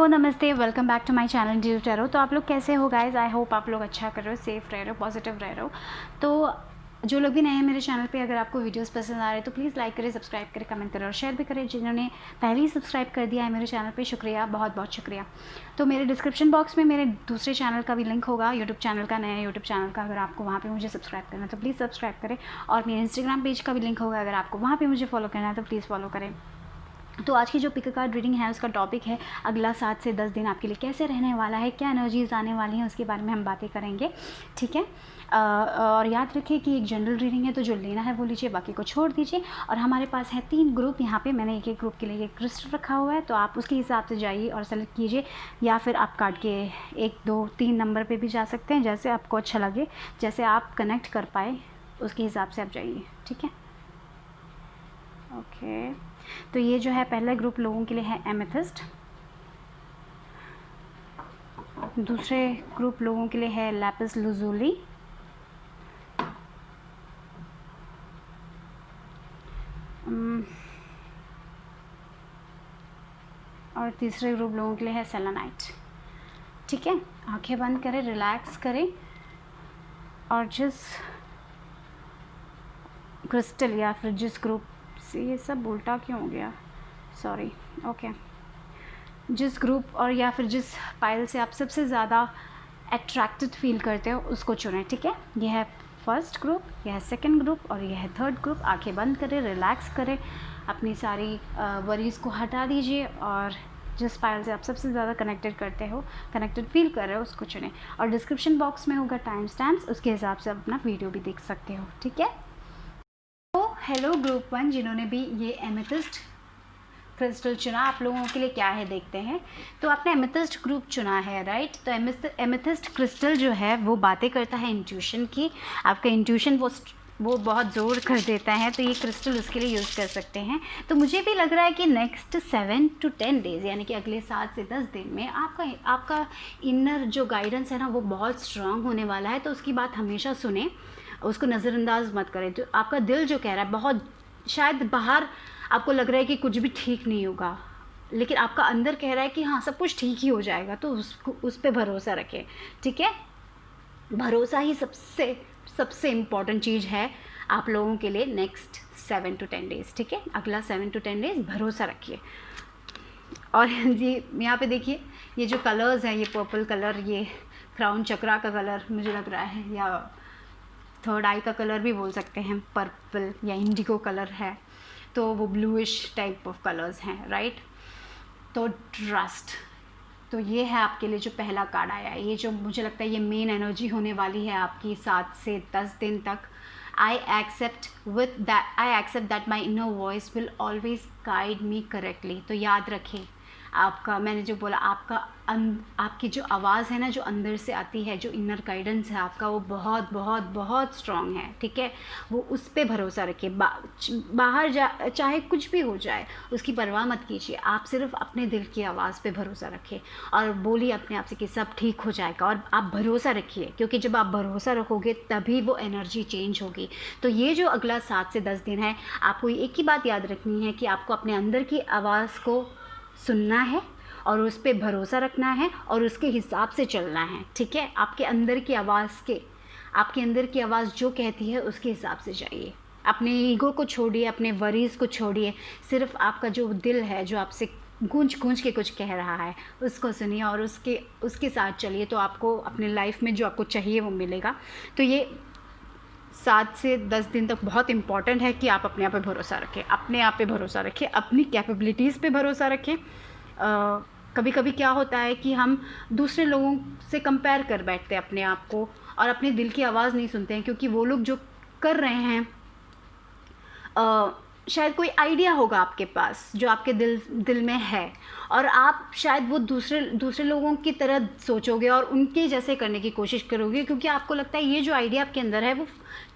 नमस्ते, welcome back to my channel dew tarot. तो आप लोग कैसे हो गाइस? आई होप आप लोग अच्छा कर रहे हो, सेफ़ रह रहे हो, पॉजिटिव रह रहे हो। तो जो लोग भी नए हैं मेरे चैनल पे, अगर आपको वीडियोस पसंद आ रहे हैं तो प्लीज़ लाइक करें, सब्सक्राइब करें, कमेंट करें और शेयर भी करें। जिन्होंने पहले ही सब्सक्राइब कर दिया है मेरे चैनल पे, शुक्रिया, बहुत बहुत शुक्रिया। तो मेरे डिस्क्रिप्शन बॉक्स में मेरे दूसरे चैनल का भी लिंक होगा, यूट्यूब चैनल का, नया यूट्यूब चैनल का। अगर आपको वहाँ पर मुझे सब्सक्राइब करना है तो प्लीज़ सब्सक्राइब करें, और मेरे इंस्टाग्राम पेज का भी लिंक होगा। अगर आपको वहाँ पर मुझे फॉलो करना है तो प्लीज़ फॉलो करें। तो आज की जो पिक कार्ड रीडिंग है उसका टॉपिक है अगला 7 से 10 दिन आपके लिए कैसे रहने वाला है, क्या एनर्जीज आने वाली हैं, उसके बारे में हम बातें करेंगे, ठीक है। और याद रखिए कि एक जनरल रीडिंग है, तो जो लेना है वो लीजिए, बाकी को छोड़ दीजिए। और हमारे पास है 3 ग्रुप यहाँ पे, मैंने एक ग्रुप के लिए एक क्रिस्टल रखा हुआ है, तो आप उसके हिसाब से जाइए और सेलेक्ट कीजिए, या फिर आप कार्ड के 1 2 3 नंबर पे भी जा सकते हैं, जैसे आपको अच्छा लगे, जैसे आप कनेक्ट कर पाए उसके हिसाब से आप जाइए, ठीक है। ओके, तो ये जो है पहले ग्रुप लोगों के लिए है एमेथिस्ट, दूसरे ग्रुप लोगों के लिए है लैपिस लुजुली, और तीसरे ग्रुप लोगों के लिए है सेलेनाइट, ठीक है। आंखें बंद करें, रिलैक्स करें, और जिस क्रिस्टल या फिर जिस ग्रुप से, ये सब उल्टा क्यों हो गया, सॉरी, ओके, जिस ग्रुप और या फिर जिस पाइल से आप सबसे ज़्यादा अट्रैक्टेड फील करते हो उसको चुनें, ठीक है। यह है फर्स्ट ग्रुप, यह है सेकंड ग्रुप और यह है थर्ड ग्रुप। आंखें बंद करें, रिलैक्स करें, अपनी सारी वरीज़ को हटा दीजिए, और जिस पाइल से आप सबसे ज़्यादा कनेक्टेड करते हो, कनेक्टेड फील कर रहे हो, उसको चुनें। और डिस्क्रिप्शन बॉक्स में होगा टाइम स्टैम्प्स, उसके हिसाब से आप अपना वीडियो भी देख सकते हो, ठीक है। तो हेलो ग्रुप 1, जिन्होंने भी ये एमेथिस्ट क्रिस्टल चुना, आप लोगों के लिए क्या है देखते हैं। तो आपने एमेथिस्ट ग्रुप चुना है, राइट। तो एमेथिस्ट क्रिस्टल जो है वो बातें करता है इंट्यूशन की। आपका इंट्यूशन वो बहुत ज़ोर कर देता है, तो ये क्रिस्टल उसके लिए यूज़ कर सकते हैं। तो मुझे भी लग रहा है कि नेक्स्ट 7 to 10 डेज़, यानी कि अगले 7 से 10 दिन में आपका इनर जो गाइडेंस है ना, वो बहुत स्ट्रांग होने वाला है। तो उसकी बात हमेशा सुने, उसको नज़रअंदाज मत करें। तो आपका दिल जो कह रहा है, बहुत शायद बाहर आपको लग रहा है कि कुछ भी ठीक नहीं होगा, लेकिन आपका अंदर कह रहा है कि हाँ, सब कुछ ठीक ही हो जाएगा, तो उस पर भरोसा रखें, ठीक है। भरोसा ही सबसे इम्पॉर्टेंट चीज़ है आप लोगों के लिए नेक्स्ट 7 to 10 डेज़, ठीक है। अगला 7 to 10 डेज़ भरोसा रखिए। और ये यहाँ पे देखिए, ये जो कलर्स हैं, ये पर्पल कलर, ये क्राउन चक्रा का कलर मुझे लग रहा है, या थर्ड आई का कलर भी बोल सकते हैं, पर्पल या इंडिगो कलर है, तो वो ब्लूइश टाइप ऑफ कलर्स हैं, राइट। तो ट्रस्ट, तो ये है आपके लिए जो पहला कार्ड आया है, ये जो मुझे लगता है ये मेन एनर्जी होने वाली है आपकी 7 से 10 दिन तक। I accept that my inner voice will always guide me correctly. तो याद रखें, आपका, मैंने जो बोला, आपकी जो आवाज़ है ना, जो अंदर से आती है, जो इनर गाइडेंस है आपका, वो बहुत बहुत बहुत स्ट्रॉन्ग है, ठीक है। वो उस पर भरोसा रखिए। बाहर चाहे कुछ भी हो जाए, उसकी परवाह मत कीजिए, आप सिर्फ अपने दिल की आवाज़ पे भरोसा रखिए और बोलिए अपने आप से कि सब ठीक हो जाएगा। और आप भरोसा रखिए, क्योंकि जब आप भरोसा रखोगे तभी वो एनर्जी चेंज होगी। तो ये जो अगला 7 से 10 दिन है, आपको एक ही बात याद रखनी है कि आपको अपने अंदर की आवाज़ को सुनना है और उस पर भरोसा रखना है और उसके हिसाब से चलना है, ठीक है। आपके अंदर की आवाज़ जो कहती है उसके हिसाब से जाइए। अपने ईगो को छोड़िए, अपने वरीज़ को छोड़िए, सिर्फ आपका जो दिल है, जो आपसे गूंज के कुछ कह रहा है, उसको सुनिए और उसके साथ चलिए। तो आपको अपने लाइफ में जो आपको चाहिए वो मिलेगा। तो ये 7 से 10 दिन तक बहुत इम्पॉर्टेंट है कि आप अपने आप पे भरोसा रखें, अपने आप पे भरोसा रखें, अपनी कैपेबिलिटीज़ पे भरोसा रखें। कभी कभी क्या होता है कि हम दूसरे लोगों से कंपेयर कर बैठते हैं अपने आप को, और अपने दिल की आवाज़ नहीं सुनते हैं, क्योंकि वो लोग जो कर रहे हैं, शायद कोई आइडिया होगा आपके पास जो आपके दिल में है, और आप शायद वो दूसरे लोगों की तरह सोचोगे और उनके जैसे करने की कोशिश करोगे, क्योंकि आपको लगता है ये जो आइडिया आपके अंदर है वो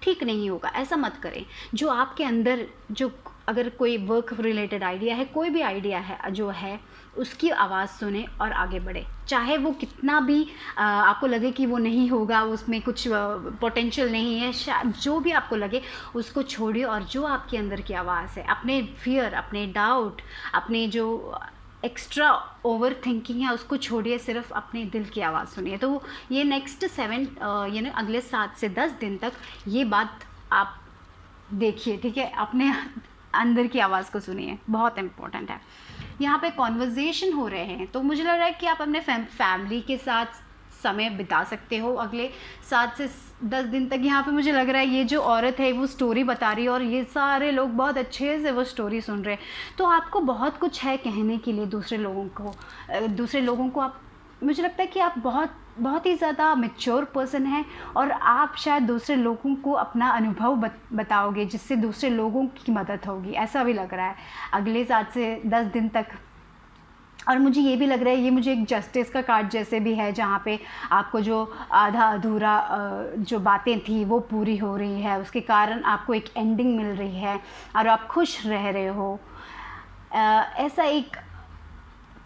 ठीक नहीं होगा। ऐसा मत करें। जो आपके अंदर, जो अगर कोई वर्क रिलेटेड आइडिया है, कोई भी आइडिया है जो है, उसकी आवाज़ सुने और आगे बढ़े। चाहे वो कितना भी आपको लगे कि वो नहीं होगा, उसमें कुछ पोटेंशियल नहीं है, जो भी आपको लगे उसको छोड़िए, और जो आपके अंदर की आवाज़ है, अपने फियर, अपने डाउट, अपने जो एक्स्ट्रा ओवर थिंकिंग है उसको छोड़िए, सिर्फ अपने दिल की आवाज़ सुनिए। तो ये नेक्स्ट 7 यानी अगले 7 से 10 दिन तक ये बात आप देखिए, ठीक है, अपने अंदर की आवाज़ को सुनिए, बहुत इम्पोर्टेंट है। यहाँ पे कॉन्वर्जेशन हो रहे हैं, तो मुझे लग रहा है कि आप अपने फैमिली के साथ समय बिता सकते हो अगले 7 से 10 दिन तक। यहाँ पे मुझे लग रहा है ये जो औरत है वो स्टोरी बता रही है और ये सारे लोग बहुत अच्छे से वो स्टोरी सुन रहे हैं, तो आपको बहुत कुछ है कहने के लिए दूसरे लोगों को आप, मुझे लगता है कि आप बहुत ही ज़्यादा मैच्योर पर्सन हैं और आप शायद दूसरे लोगों को अपना अनुभव बताओगे जिससे दूसरे लोगों की मदद होगी, ऐसा भी लग रहा है अगले 7 से 10 दिन तक। और मुझे ये भी लग रहा है, ये मुझे एक जस्टिस का कार्ड जैसे भी है, जहाँ पे आपको जो आधा अधूरा जो बातें थी वो पूरी हो रही है, उसके कारण आपको एक एंडिंग मिल रही है और आप खुश रह रहे हो, ऐसा एक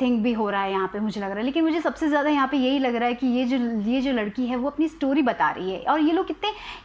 थिंग भी हो रहा है यहाँ पे मुझे लग रहा है। लेकिन मुझे सबसे ज़्यादा यहाँ पे यही लग रहा है कि ये जो लड़की है वो अपनी स्टोरी बता रही है और ये लोग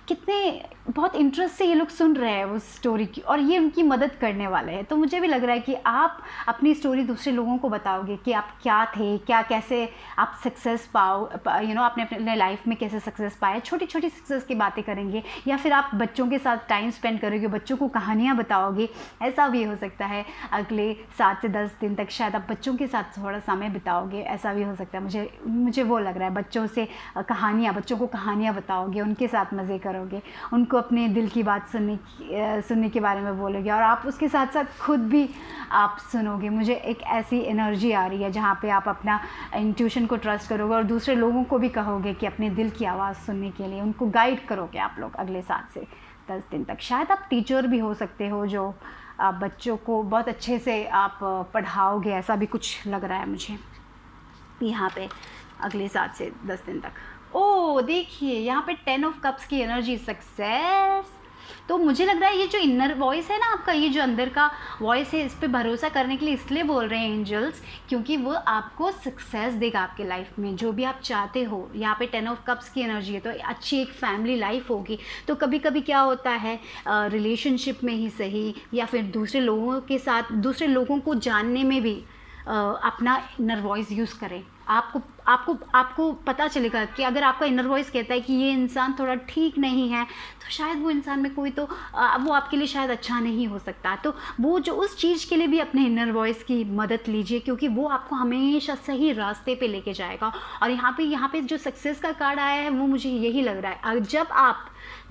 कितने बहुत इंटरेस्ट से ये लोग सुन रहे हैं उस स्टोरी की, और ये उनकी मदद करने वाले हैं। तो मुझे भी लग रहा है कि आप अपनी स्टोरी दूसरे लोगों को बताओगे कि आप क्या थे, कैसे आप सक्सेस आपने अपने लाइफ में कैसे सक्सेस पाए, छोटी छोटी सक्सेस की बातें करेंगे, या फिर आप बच्चों के साथ टाइम स्पेंड करोगे, बच्चों को कहानियाँ बताओगे, ऐसा भी हो सकता है। अगले 7 से 10 दिन तक शायद आप बच्चों के साथ थोड़ा समय बिताओगे, ऐसा भी हो सकता है। मुझे वो लग रहा है, बच्चों को कहानियाँ बताओगे, उनके साथ मज़े करोगे, उनको अपने दिल की बात सुनने के बारे में बोलोगे और आप उसके साथ साथ खुद भी आप सुनोगे। मुझे एक ऐसी एनर्जी आ रही है जहाँ पे आप अपना इंट्यूशन को ट्रस्ट करोगे और दूसरे लोगों को भी कहोगे कि अपने दिल की आवाज़ सुनने के लिए उनको गाइड करोगे आप लोग अगले 7 से 10 दिन तक। शायद आप टीचर भी हो सकते हो जो आप बच्चों को बहुत अच्छे से आप पढ़ाओगे, ऐसा भी कुछ लग रहा है मुझे यहाँ पे अगले 7 से 10 दिन तक। ओ देखिए यहाँ पे 10 ऑफ कप्स की एनर्जी, सक्सेस। तो मुझे लग रहा है ये जो इनर वॉइस है ना आपका, ये जो अंदर का वॉइस है, इस पे भरोसा करने के लिए इसलिए बोल रहे हैं एंजल्स, क्योंकि वो आपको सक्सेस देगा आपके लाइफ में, जो भी आप चाहते हो। यहाँ पे 10 ऑफ कप्स की एनर्जी है, तो अच्छी एक फैमिली लाइफ होगी। तो कभी कभी क्या होता है रिलेशनशिप में ही सही, या फिर दूसरे लोगों के साथ, दूसरे लोगों को जानने में भी अपना इनर वॉइस यूज़ करें। आपको पता चलेगा कि अगर आपका इनर वॉइस कहता है कि ये इंसान थोड़ा ठीक नहीं है, तो शायद वो इंसान में कोई तो वो आपके लिए शायद अच्छा नहीं हो सकता। तो वो जो उस चीज़ के लिए भी अपने इनर वॉइस की मदद लीजिए, क्योंकि वो आपको हमेशा सही रास्ते पे लेके जाएगा। और यहाँ पे जो सक्सेस का कार्ड आया है वो मुझे यही लग रहा है,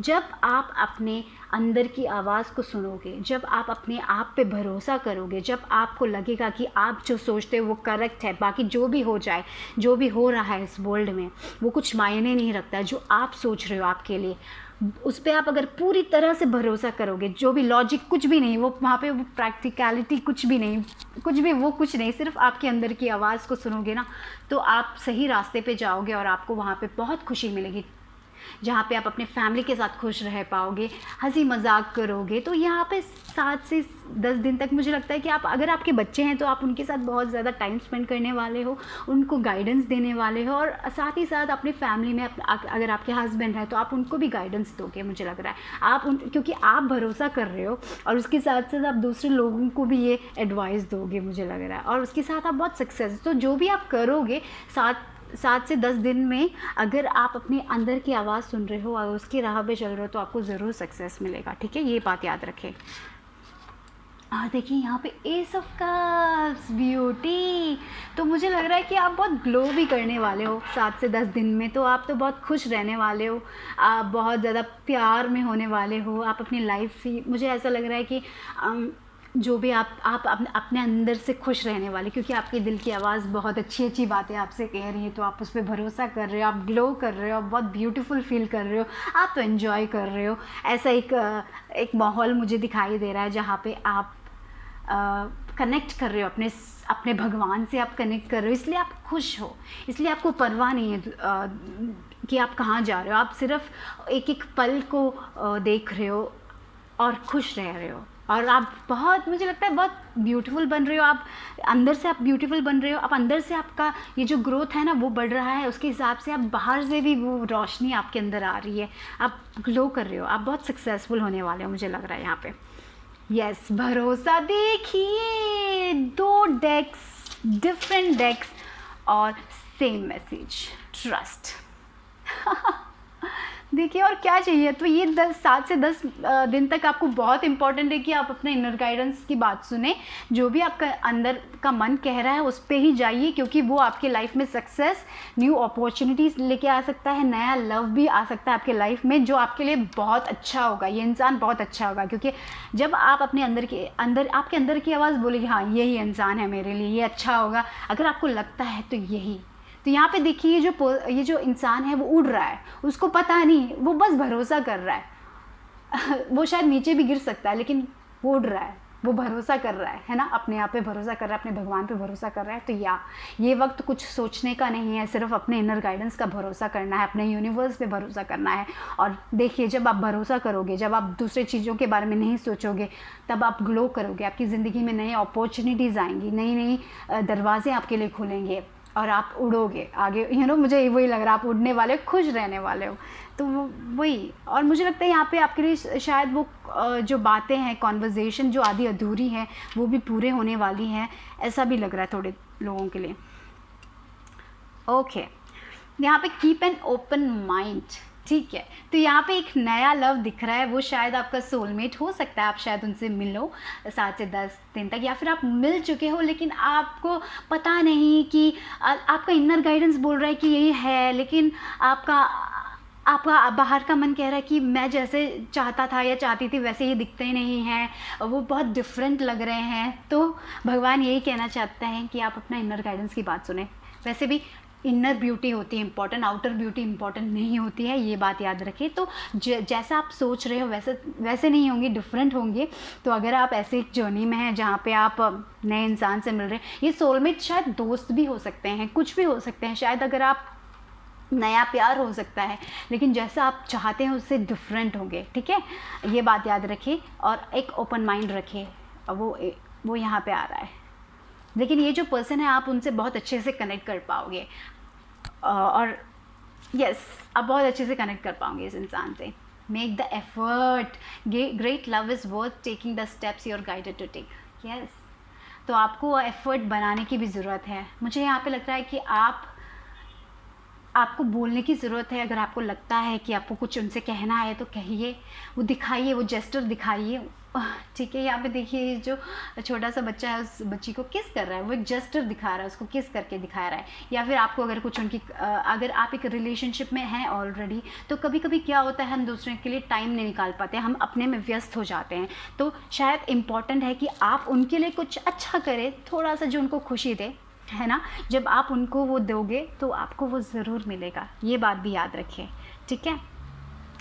जब आप अपने अंदर की आवाज़ को सुनोगे, जब आप अपने आप पे भरोसा करोगे, जब आपको लगेगा कि आप जो सोचते हो वो करेक्ट है, बाकी जो भी हो जाए, जो भी हो रहा है इस वर्ल्ड में वो कुछ मायने नहीं रखता है, जो आप सोच रहे हो आपके लिए, उस पर आप अगर पूरी तरह से भरोसा करोगे, जो भी लॉजिक कुछ भी नहीं, वो वहाँ पे वो प्रैक्टिकलिटी कुछ भी नहीं, सिर्फ आपके अंदर की आवाज़ को सुनोगे ना, तो आप सही रास्ते पे जाओगे और आपको वहाँ पे बहुत खुशी मिलेगी, जहाँ पे आप अपने फैमिली के साथ खुश रह पाओगे, हंसी मजाक करोगे। तो यहाँ पे 7 से 10 दिन तक मुझे लगता है कि आप, अगर आपके बच्चे हैं तो आप उनके साथ बहुत ज़्यादा टाइम स्पेंड करने वाले हो, उनको गाइडेंस देने वाले हो, और साथ ही साथ अपनी फैमिली में अगर आपके हस्बैंड है तो आप उनको भी गाइडेंस दोगे। मुझे लग रहा है क्योंकि आप भरोसा कर रहे हो और उसके साथ साथ आप दूसरे लोगों को भी ये एडवाइस दोगे, मुझे लग रहा है, और उसके साथ आप बहुत सक्सेस। तो जो भी आप करोगे 7 से 10 दिन में, अगर आप अपने अंदर की आवाज़ सुन रहे हो और उसकी राह पे चल रहे हो, तो आपको ज़रूर सक्सेस मिलेगा, ठीक है, ये बात याद रखें। देखिए यहाँ पे एस ऑफ कप्स, ब्यूटी। तो मुझे लग रहा है कि आप बहुत ग्लो भी करने वाले हो 7 से 10 दिन में, तो आप तो बहुत खुश रहने वाले हो, आप बहुत ज़्यादा प्यार में होने वाले हो, आप अपनी लाइफ ही, मुझे ऐसा लग रहा है कि जो भी आप अपने अंदर से खुश रहने वाले, क्योंकि आपके दिल की आवाज़ बहुत अच्छी बातें आपसे कह रही है, तो आप उस पर भरोसा कर रहे हो, आप ग्लो कर रहे हो, आप बहुत ब्यूटीफुल फील कर रहे हो, आप तो एंजॉय कर रहे हो। ऐसा एक माहौल मुझे दिखाई दे रहा है जहाँ पे आप कनेक्ट कर रहे हो अपने भगवान से, आप कनेक्ट कर रहे हो, इसलिए आप खुश हो, इसलिए आपको परवाह नहीं है कि आप कहाँ जा रहे हो, आप सिर्फ एक पल को देख रहे हो और खुश रह रहे हो, और आप बहुत, मुझे लगता है बहुत ब्यूटीफुल बन रहे हो, आप अंदर से आप ब्यूटीफुल बन रहे हो, आप अंदर से आपका ये जो ग्रोथ है ना वो बढ़ रहा है, उसके हिसाब से आप बाहर से भी वो रोशनी आपके अंदर आ रही है, आप ग्लो कर रहे हो, आप बहुत सक्सेसफुल होने वाले हो, मुझे लग रहा है यहाँ पे। यस, भरोसा। देखिए 2 डेक्स डिफरेंट डेक्स और सेम मैसेज, ट्रस्ट। देखिए और क्या चाहिए। तो ये 7 से 10 दिन तक आपको बहुत इंपॉर्टेंट है कि आप अपने इनर गाइडेंस की बात सुने, जो भी आपका अंदर का मन कह रहा है उस पे ही जाइए, क्योंकि वो आपके लाइफ में सक्सेस, न्यू अपॉर्चुनिटीज़ लेके आ सकता है, नया लव भी आ सकता है आपके लाइफ में, जो आपके लिए बहुत अच्छा होगा। ये इंसान बहुत अच्छा होगा, क्योंकि जब आप अपने अंदर आपके अंदर की आवाज़ बोलेगी हाँ यही इंसान है मेरे लिए, ये अच्छा होगा, अगर आपको लगता है तो यही। तो यहाँ पे देखिए ये जो इंसान है वो उड़ रहा है, उसको पता नहीं, वो बस भरोसा कर रहा है। वो शायद नीचे भी गिर सकता है, लेकिन वो उड़ रहा है, वो भरोसा कर रहा है ना, अपने आप पे भरोसा कर रहा है, अपने भगवान पे भरोसा कर रहा है। तो ये वक्त कुछ सोचने का नहीं है, सिर्फ अपने इनर गाइडेंस का भरोसा करना है, अपने यूनिवर्स पे भरोसा करना है। और देखिए जब आप भरोसा करोगे, जब आप दूसरे चीज़ों के बारे में नहीं सोचोगे, तब आप ग्लो करोगे, आपकी ज़िंदगी में नई अपॉर्चुनिटीज़ आएंगी, नई नई दरवाजे आपके लिए खुलेंगे और आप उड़ोगे आगे। मुझे वही लग रहा है, आप उड़ने वाले हो, खुश रहने वाले हो। तो वही, और मुझे लगता है यहाँ पे आपके लिए शायद वो जो बातें हैं, कॉन्वर्जेशन जो आधी अधूरी है, वो भी पूरे होने वाली हैं, ऐसा भी लग रहा है थोड़े लोगों के लिए। ओके, यहाँ पे कीप एन ओपन माइंड, ठीक है। तो यहाँ पे एक नया लव दिख रहा है, वो शायद आपका सोलमेट हो सकता है, आप शायद उनसे मिलो 7 से 10 दिन तक, या फिर आप मिल चुके हो लेकिन आपको पता नहीं कि आपका इनर गाइडेंस बोल रहा है कि यही है, लेकिन आपका बाहर का मन कह रहा है कि मैं जैसे चाहता था या चाहती थी वैसे ये दिखते ही नहीं हैं, वो बहुत डिफरेंट लग रहे हैं। तो भगवान यही कहना चाहते हैं कि आप अपना इनर गाइडेंस की बात सुने। वैसे भी इनर ब्यूटी होती है इंपॉर्टेंट, आउटर ब्यूटी इंपॉर्टेंट नहीं होती है, ये बात याद रखिए। तो जैसा आप सोच रहे हो वैसे नहीं होंगे, डिफरेंट होंगे। तो अगर आप ऐसे एक जर्नी में हैं जहाँ पे आप नए इंसान से मिल रहे हैं, ये सोलमेट शायद दोस्त भी हो सकते हैं, कुछ भी हो सकते हैं, शायद अगर आप नया प्यार हो सकता है, लेकिन जैसा आप चाहते हैं उससे डिफरेंट होंगे, ठीक है। ये बात याद रखिए और एक ओपन माइंड रखिए। वो यहाँ पे आ रहा है, लेकिन ये जो पर्सन है आप उनसे बहुत अच्छे से कनेक्ट कर पाओगे, और यस आप बहुत अच्छे से कनेक्ट कर पाओगे इस इंसान से। Make the effort, great love is worth taking the steps you are guided to take. Yes, तो आपको एफर्ट बनाने की भी ज़रूरत है। मुझे यहाँ पे लग रहा है कि आपको बोलने की ज़रूरत है। अगर आपको लगता है कि आपको कुछ उनसे कहना है तो कहिए, वो दिखाइए, वो जेस्चर दिखाइए, ठीक है। यहाँ पे देखिए ये जो छोटा सा बच्चा है, उस बच्ची को किस कर रहा है, वो एक जेस्चर दिखा रहा है, उसको किस करके दिखा रहा है। या फिर आपको अगर कुछ अगर आप एक रिलेशनशिप में हैं ऑलरेडी, तो कभी कभी क्या होता है हम दूसरे के लिए टाइम नहीं निकाल पाते, हम अपने में व्यस्त हो जाते हैं। तो शायद इम्पॉर्टेंट है कि आप उनके लिए कुछ अच्छा करें, थोड़ा सा जो उनको खुशी दे, है ना। जब आप उनको वो दोगे तो आपको वो ज़रूर मिलेगा, ये बात भी याद रखिए, ठीक है।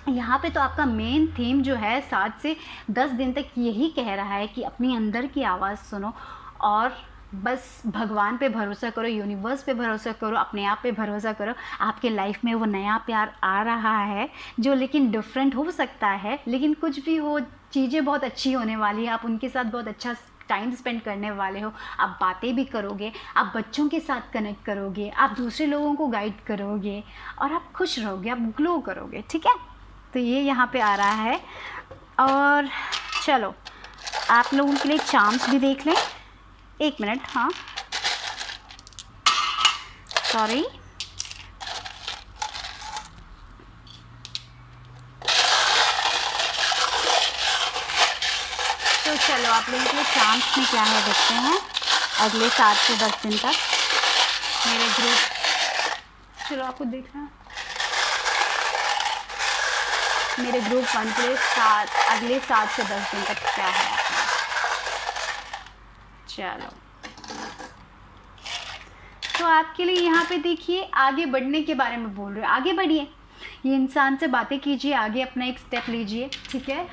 यहाँ पे तो आपका मेन थीम जो है 7 से 10 दिन तक यही कह रहा है कि अपनी अंदर की आवाज़ सुनो और बस भगवान पे भरोसा करो, यूनिवर्स पे भरोसा करो, अपने आप पे भरोसा करो। आपके लाइफ में वो नया प्यार आ रहा है, जो लेकिन डिफरेंट हो सकता है, लेकिन कुछ भी हो, चीज़ें बहुत अच्छी होने वाली है। आप उनके साथ बहुत अच्छा टाइम स्पेंड करने वाले हो, आप बातें भी करोगे, आप बच्चों के साथ कनेक्ट करोगे, आप दूसरे लोगों को गाइड करोगे और आप खुश रहोगे, आप ग्लो करोगे, ठीक है। तो ये यहाँ पे आ रहा है। और चलो आप लोगों के लिए चार्म्स भी देख लें। 1 मिनट, हाँ सॉरी, तो चलो आप लोगों के लिए चांस में क्या है देखते हैं। अगले 7 से 10 दिन तक मेरे ग्रुप, चलो आपको देखना, मेरे ग्रुप 1 के लिए अगले 7 से 10 दिन तक क्या है। चलो तो आपके लिए यहाँ पे देखिए आगे बढ़ने के बारे में बोल रहे हो, आगे बढ़िए, ये इंसान से बातें कीजिए, आगे अपना एक स्टेप लीजिए, ठीक है।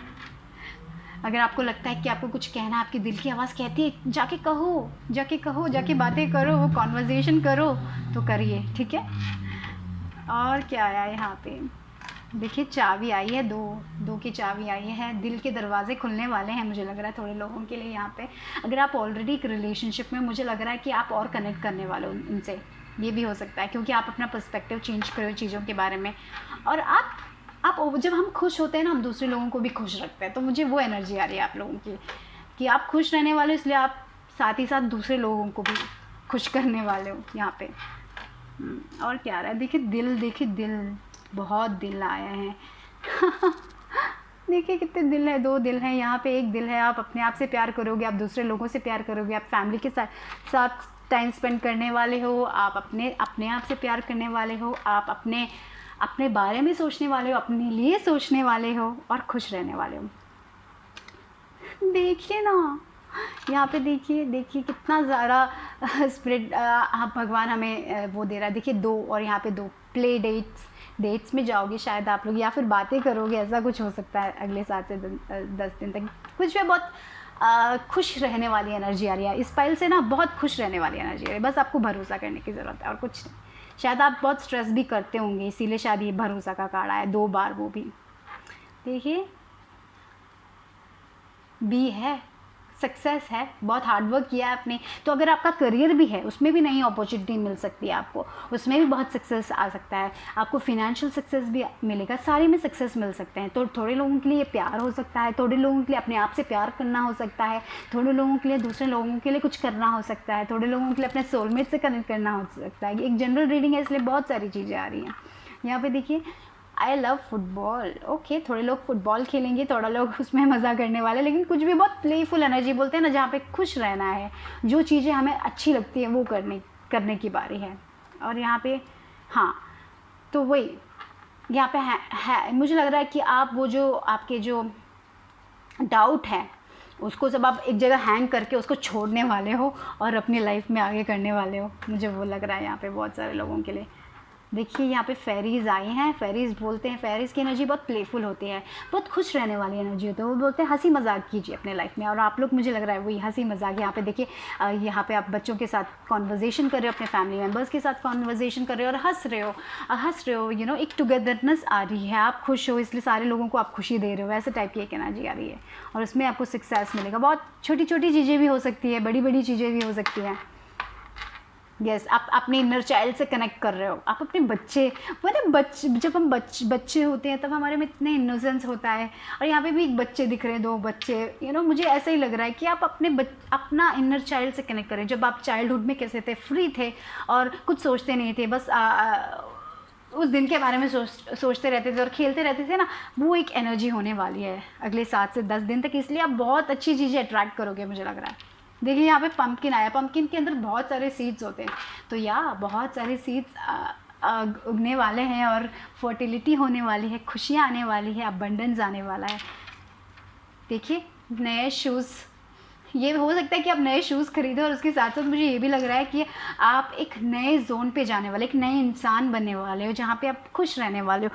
अगर आपको लगता है कि आपको कुछ कहना, आपकी दिल की आवाज़ कहती है जाके कहो, जाके बातें करो, वो कॉन्वर्जेशन करो, तो करिए, ठीक है। और क्या आया यहाँ पे देखिए, चाबी आई है, दो की चाबी आई है, दिल के दरवाजे खुलने वाले हैं मुझे लग रहा है थोड़े लोगों के लिए यहाँ पे। अगर आप ऑलरेडी एक रिलेशनशिप में, मुझे लग रहा है कि आप और कनेक्ट करने वाले हो उनसे, ये भी हो सकता है, क्योंकि आप अपना पर्सपेक्टिव चेंज करो चीज़ों के बारे में। और आप जब हम खुश होते हैं ना, हम दूसरे लोगों को भी खुश रखते हैं। तो मुझे वो एनर्जी आ रही है आप लोगों की कि आप खुश रहने वाले, इसलिए आप साथ ही साथ दूसरे लोगों को भी खुश करने वाले हो यहाँ पे। और क्या आ रहा है, देखिए दिल, बहुत दिल आए हैं। देखिए कितने दिल है, 2 दिल हैं यहाँ पे। एक दिल है आप अपने आप से प्यार करोगे, आप दूसरे लोगों से प्यार करोगे, आप फैमिली के साथ टाइम स्पेंड करने वाले हो, आप अपने आप से प्यार करने वाले हो, आप अपने बारे में सोचने वाले हो, अपने लिए सोचने वाले हो और खुश रहने वाले हो। देखिए ना यहाँ पे, देखिए कितना ज़्यादा स्पिरिट भगवान हमें वो दे रहा है। देखिए 2, और यहाँ पे 2 प्ले डेट्स में जाओगे शायद आप लोग, या फिर बातें करोगे, ऐसा कुछ हो सकता है अगले 7 से 10 दिन तक। कुछ भी बहुत खुश रहने वाली एनर्जी आ रही है इस पाइल से ना, बहुत खुश रहने वाली एनर्जी आ रही है। बस आपको भरोसा करने की ज़रूरत है और कुछ नहीं। शायद आप बहुत स्ट्रेस भी करते होंगे, इसीलिए शायद ये भरोसा का कार्ड आया 2 बार, वो भी देखिए बी है, सक्सेस है, बहुत हार्ड वर्क किया है आपने। तो अगर आपका करियर भी है, उसमें भी नई अपॉर्चुनिटी मिल सकती है आपको, उसमें भी बहुत सक्सेस आ सकता है, आपको फिनेंशियल सक्सेस भी मिलेगा, सारे में सक्सेस मिल सकते हैं। तो थोड़े लोगों के लिए प्यार हो सकता है, थोड़े लोगों के लिए अपने आप से प्यार करना हो सकता है, थोड़े लोगों के लिए दूसरे लोगों के लिए कुछ करना हो सकता है, थोड़े लोगों के लिए अपने सोलमेट से कनेक्ट करना हो सकता है। एक जनरल रीडिंग है, इसलिए बहुत सारी चीज़ें आ रही हैं यहाँ पे। देखिए आई लव फुटबॉल, ओके, थोड़े लोग फुटबॉल खेलेंगे, थोड़ा लोग उसमें मज़ा करने वाले, लेकिन कुछ भी बहुत प्लेफुल एनर्जी बोलते हैं ना, जहाँ पे खुश रहना है, जो चीज़ें हमें अच्छी लगती है वो करने की बारी है। और यहाँ पे हाँ, तो वही यहाँ पे है मुझे लग रहा है कि आप वो जो आपके जो डाउट है उसको जब आप एक जगह हैंग करके उसको छोड़ने वाले हो और अपनी लाइफ में आगे करने वाले हो, मुझे वो लग रहा है यहाँ पे बहुत सारे लोगों के लिए। देखिए यहाँ पे फेरीज़ आई हैं। फेरीज़ बोलते हैं, फेरीज़ की एनर्जी बहुत प्लेफुल होती है, बहुत खुश रहने वाली एनर्जी होती है। वो बोलते हैं हंसी मजाक कीजिए अपने लाइफ में, और आप लोग मुझे लग रहा है वही हंसी मजाक। यहाँ पे देखिए यहाँ पे आप बच्चों के साथ कॉन्वर्जेसन कर रहे हो, अपने फैमिली मेम्बर्स के साथ कॉन्वर्जेसन कर रहे हो और हंस रहे हो, यू नो, एक टुगेदरनेस आ रही है, आप खुश हो इसलिए सारे लोगों को आप खुशी दे रहे हो, ऐसे टाइप की एक एनर्जी आ रही है। और उसमें आपको सक्सेस मिलेगा। बहुत छोटी छोटी चीज़ें भी हो सकती है, बड़ी बड़ी चीज़ें भी हो सकती हैं। यस आप अपने इनर चाइल्ड से कनेक्ट कर रहे हो। आप अपने बच्चे, मतलब जब हम बच्चे होते हैं तब हमारे में इतने इनोसेंस होता है, और यहाँ पे भी एक बच्चे दिख रहे हैं, 2 बच्चे, यू नो, मुझे ऐसा ही लग रहा है कि आप अपना इनर चाइल्ड से कनेक्ट करें। जब आप चाइल्डहुड में कैसे थे, फ्री थे और कुछ सोचते नहीं थे, बस उस दिन के बारे में सोचते रहते थे और खेलते रहते थे ना, वो एक एनर्जी होने वाली है अगले 7 से 10 दिन तक। इसलिए आप बहुत अच्छी चीज़ें अट्रैक्ट करोगे, मुझे लग रहा है। देखिए यहाँ पे पंपकिन आया, पंपकिन के अंदर बहुत सारे सीड्स होते हैं, तो बहुत सारे सीड्स उगने वाले हैं और फर्टिलिटी होने वाली है, खुशियाँ आने वाली है, अबंडेंस आने वाला है। देखिए नए शूज़, ये हो सकता है कि आप नए शूज़ खरीदो, और उसके साथ साथ मुझे ये भी लग रहा है कि आप एक नए जोन पे जाने वाले, एक नए इंसान बनने वाले हो, जहाँ पे आप खुश रहने वाले हो,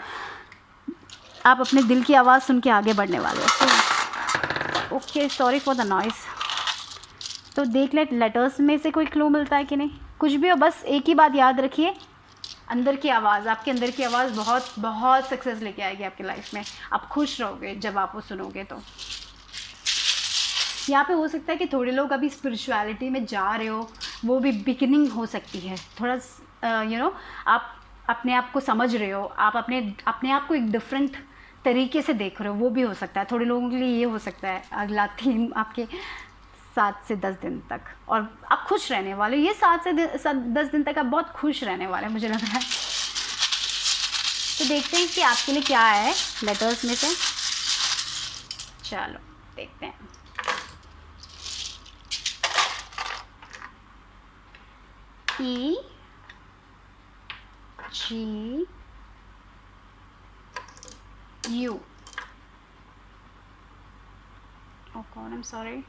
आप अपने दिल की आवाज़ सुन के आगे बढ़ने वाले हो। Okay, sorry for the noise. तो देख लेटर्स में से कोई क्लू मिलता है कि नहीं, कुछ भी हो, बस एक ही बात याद रखिए, अंदर की आवाज़, आपके अंदर की आवाज़ बहुत बहुत सक्सेस लेके आएगी आपकी लाइफ में। आप खुश रहोगे जब आप वो सुनोगे। तो यहाँ पे हो सकता है कि थोड़े लोग अभी स्पिरिचुअलिटी में जा रहे हो, वो भी बिगिनिंग हो सकती है। थोड़ा यू नो, आप अपने आप को समझ रहे हो, आप अपने आप को एक डिफरेंट तरीके से देख रहे हो, वो भी हो सकता है। थोड़े लोगों के लिए ये हो सकता है अगला थीम आपके 7 से 10 दिन तक, और आप खुश रहने वाले। ये 7 से 10 दिन तक आप बहुत खुश रहने वाले हैं, मुझे लग रहा है। तो देखते हैं कि आपके लिए क्या है लेटर्स में से। चलो देखते हैं। E G U, oh God, I'm sorry,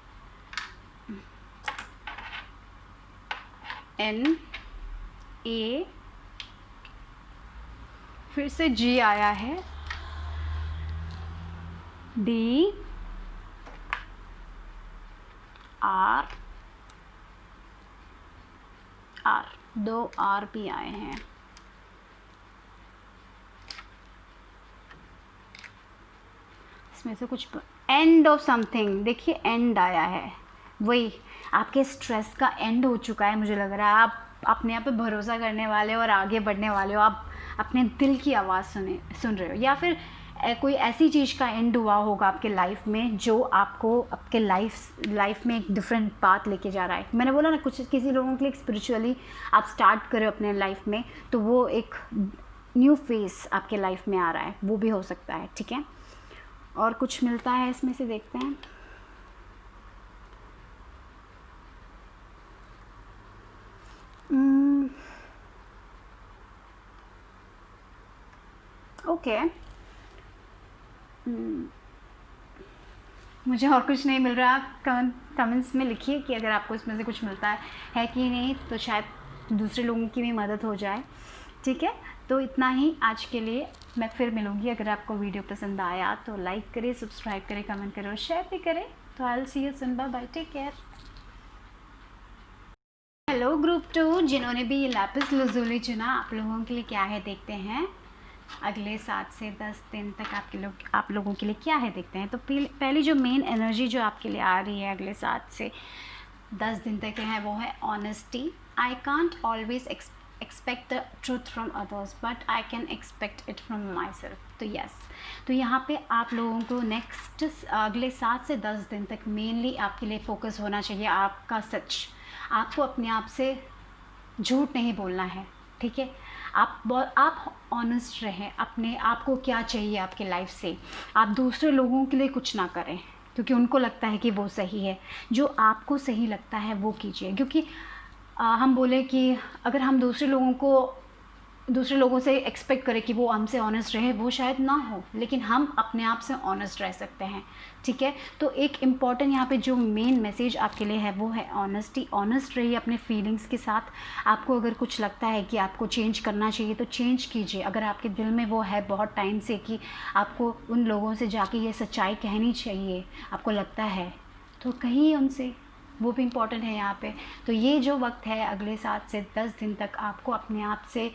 N A, फिर से G आया है, D R, 2 R भी आए हैं। इसमें से कुछ एंड ऑफ समथिंग, देखिए एंड आया है, वही आपके स्ट्रेस का एंड हो चुका है, मुझे लग रहा है। आप अपने आप पे भरोसा करने वाले हो और आगे बढ़ने वाले हो, आप अपने दिल की आवाज़ सुन रहे हो, या फिर कोई ऐसी चीज़ का एंड हुआ होगा आपके लाइफ में जो आपको आपके लाइफ में एक डिफरेंट पाथ लेके जा रहा है। मैंने बोला ना, कुछ किसी लोगों के लिए स्पिरिचुअली आप स्टार्ट करें अपने लाइफ में, तो वो एक न्यू फेस आपके लाइफ में आ रहा है, वो भी हो सकता है। ठीक है, और कुछ मिलता है इसमें से, देखते हैं। ओके, मुझे और कुछ नहीं मिल रहा। आप कमेंट्स में लिखिए कि अगर आपको इसमें से कुछ मिलता है कि नहीं, तो शायद दूसरे लोगों की भी मदद हो जाए। ठीक है, तो इतना ही आज के लिए। मैं फिर मिलूँगी। अगर आपको वीडियो पसंद आया तो लाइक करें, सब्सक्राइब करें, कमेंट करें और शेयर भी करें। तो I will see you soon, bye bye, take care. Hello group 2, जिन्होंने भी ये लैपिस लजुली चुना, आप लोगों के लिए क्या है देखते हैं। अगले 7 से 10 दिन तक आप लोगों के लिए क्या है देखते हैं। तो पहली जो मेन एनर्जी जो आपके लिए आ रही है अगले 7 से 10 दिन तक है, वो है honesty. I can't always expect the truth from others, but I can expect it from my self. तो यस, तो यहाँ पे आप लोगों को नेक्स्ट अगले 7 से 10 दिन तक मेनली आपके लिए फोकस होना चाहिए आपका सच। आपको अपने आप से झूठ नहीं बोलना है। ठीक है, आप ऑनेस्ट रहें अपने आप को, क्या चाहिए आपके लाइफ से। आप दूसरे लोगों के लिए कुछ ना करें क्योंकि उनको लगता है कि वो सही है। जो आपको सही लगता है वो कीजिए, क्योंकि हम बोले कि अगर हम दूसरे लोगों से एक्सपेक्ट करें कि वो हमसे ऑनेस्ट रहे, वो शायद ना हो, लेकिन हम अपने आप से ऑनेस्ट रह सकते हैं। ठीक है, तो एक इम्पॉर्टेंट यहाँ पे जो मेन मैसेज आपके लिए है वो है ऑनेस्टी। ऑनेस्ट रहिए अपने फीलिंग्स के साथ। आपको अगर कुछ लगता है कि आपको चेंज करना चाहिए तो चेंज कीजिए। अगर आपके दिल में वो है बहुत टाइम से कि आपको उन लोगों से जाके ये सच्चाई कहनी चाहिए, आपको लगता है, तो कहिए उनसे, वो भी इम्पॉर्टेंट है यहाँ पे। तो ये जो वक्त है अगले 7 से 10 दिन तक, आपको अपने आप से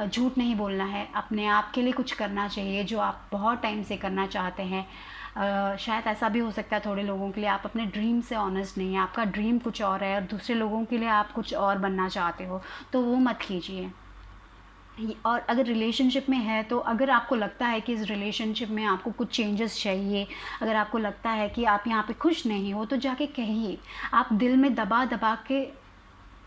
झूठ नहीं बोलना है। अपने आप के लिए कुछ करना चाहिए जो आप बहुत टाइम से करना चाहते हैं। शायद ऐसा भी हो सकता है थोड़े लोगों के लिए आप अपने ड्रीम से ऑनेस्ट नहीं है, आपका ड्रीम कुछ और है और दूसरे लोगों के लिए आप कुछ और बनना चाहते हो, तो वो मत कीजिए। और अगर रिलेशनशिप में है तो अगर आपको लगता है कि इस रिलेशनशिप में आपको कुछ चेंजेस चाहिए, अगर आपको लगता है कि आप यहाँ पे खुश नहीं हो, तो जाके कहिए। आप दिल में दबा दबा के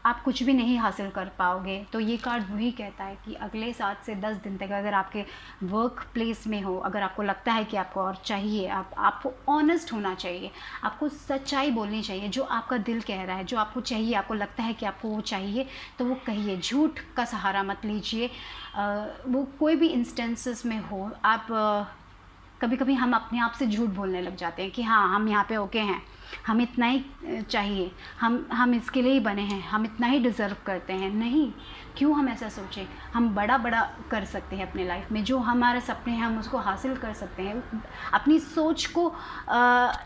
आप कुछ भी नहीं हासिल कर पाओगे। तो ये कार्ड वही कहता है कि अगले 7 से 10 दिन तक अगर आपके वर्क प्लेस में हो, अगर आपको लगता है कि आपको और चाहिए, आपको ऑनेस्ट होना चाहिए, आपको सच्चाई बोलनी चाहिए। जो आपका दिल कह रहा है, जो आपको चाहिए, आपको लगता है कि आपको वो चाहिए, तो वो कहिए। झूठ का सहारा मत लीजिए। वो कोई भी इंस्टेंसेस में हो, आप कभी कभी हम अपने आप से झूठ बोलने लग जाते हैं कि हाँ, हम यहाँ पे ओके हैं, हम इतना ही चाहिए, हम इसके लिए ही बने हैं, हम इतना ही डिज़र्व करते हैं। नहीं, क्यों हम ऐसा सोचें। हम बड़ा बड़ा कर सकते हैं अपने लाइफ में, जो हमारे सपने हैं हम उसको हासिल कर सकते हैं। अपनी सोच को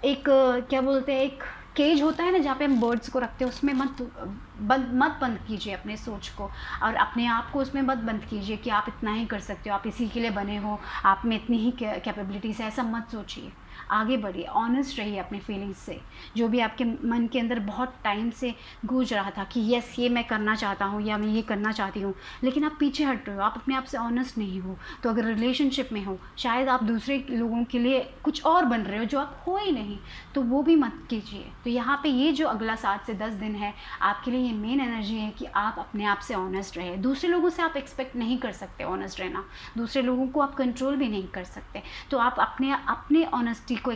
एक क्या बोलते हैं, एक केज होता है ना जहाँ पे हम बर्ड्स को रखते हैं, उसमें मत बंद कीजिए अपने सोच को, और अपने आप को उसमें मत बंद कीजिए कि आप इतना ही कर सकते हो, आप इसी के लिए बने हो, आप में इतनी ही कैपेबिलिटीज़ है। ऐसा मत सोचिए, आगे बढ़िए, ऑनेस्ट रहिए अपने फीलिंग्स से। जो भी आपके मन के अंदर बहुत टाइम से गूंज रहा था कि यस, ये मैं करना चाहता हूँ या मैं ये करना चाहती हूँ, लेकिन आप पीछे हट रहे हो, आप अपने आप से ऑनेस्ट नहीं हो, तो अगर रिलेशनशिप में हो, शायद आप दूसरे लोगों के लिए कुछ और बन रहे हो जो आप हो ही नहीं, तो वो भी मत कीजिए। तो यहाँ पे ये जो अगला 7 से 10 दिन है आपके लिए, ये मेन एनर्जी है कि आप अपने आप से ऑनेस्ट रहे। दूसरे लोगों से आप एक्सपेक्ट नहीं कर सकते ऑनेस्ट रहना, दूसरे लोगों को आप कंट्रोल भी नहीं कर सकते। तो आप अपने ऑनेस्टी को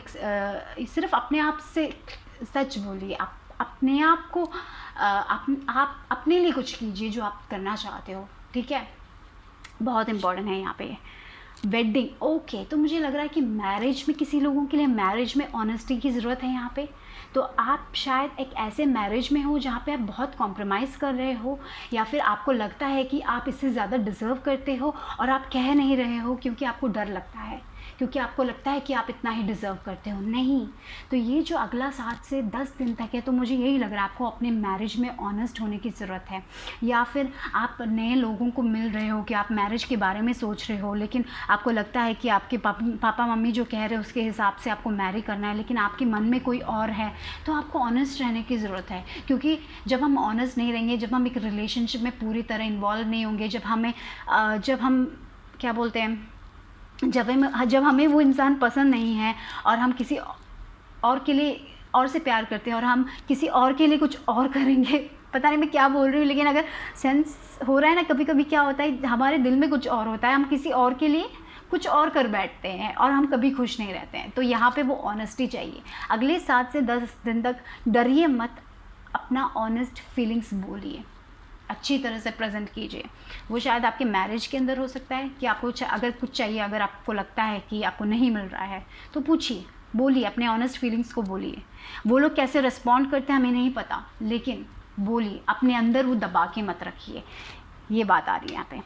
सिर्फ अपने आप से सच बोलिए। आप अपने आप को आप अपने लिए कुछ कीजिए जो आप करना चाहते हो। ठीक है, बहुत इंपॉर्टेंट है यहाँ पे वेडिंग। ओके, तो मुझे लग रहा है कि मैरिज में, किसी लोगों के लिए मैरिज में ऑनेस्टी की ज़रूरत है यहाँ पे। तो आप शायद एक ऐसे मैरिज में हो जहाँ पे आप बहुत कॉम्प्रोमाइज़ कर रहे हो, या फिर आपको लगता है कि आप इससे ज़्यादा डिज़र्व करते हो और आप कह नहीं रहे हो क्योंकि आपको डर लगता है, क्योंकि आपको लगता है कि आप इतना ही डिज़र्व करते हो। नहीं, तो ये जो अगला 7 से 10 दिन तक है, तो मुझे यही लग रहा है आपको अपने मैरिज में ऑनेस्ट होने की ज़रूरत है। या फिर आप नए लोगों को मिल रहे हो कि आप मैरिज के बारे में सोच रहे हो, लेकिन आपको लगता है कि आपके पापा मम्मी जो कह रहे हैं उसके हिसाब से आपको मैरी करना है, लेकिन आपके मन में कोई और है, तो आपको ऑनेस्ट रहने की ज़रूरत है। क्योंकि जब हम ऑनेस्ट नहीं रहेंगे, जब हम एक रिलेशनशिप में पूरी तरह इन्वॉल्व नहीं होंगे, जब हम क्या बोलते हैं, जब हमें वो इंसान पसंद नहीं है और हम किसी और के लिए और से प्यार करते हैं और हम किसी और के लिए कुछ और करेंगे, पता नहीं मैं क्या बोल रही हूँ, लेकिन अगर सेंस हो रहा है ना, कभी कभी क्या होता है हमारे दिल में कुछ और होता है, हम किसी और के लिए कुछ और कर बैठते हैं और हम कभी खुश नहीं रहते हैं। तो यहाँ पे वो ऑनेस्टी चाहिए। अगले 7 से 10 दिन तक डरिए मत, अपना ऑनेस्ट फीलिंग्स बोलिए, अच्छी तरह से प्रेजेंट कीजिए। वो शायद आपके मैरिज के अंदर हो सकता है कि आपको अगर कुछ चाहिए, अगर आपको लगता है कि आपको नहीं मिल रहा है तो पूछिए, बोलिए, अपने ऑनेस्ट फीलिंग्स को बोलिए। वो लोग कैसे रिस्पॉन्ड करते हैं हमें नहीं पता, लेकिन बोलिए, अपने अंदर वो दबा के मत रखिए। ये बात आ रही है यहाँ पे।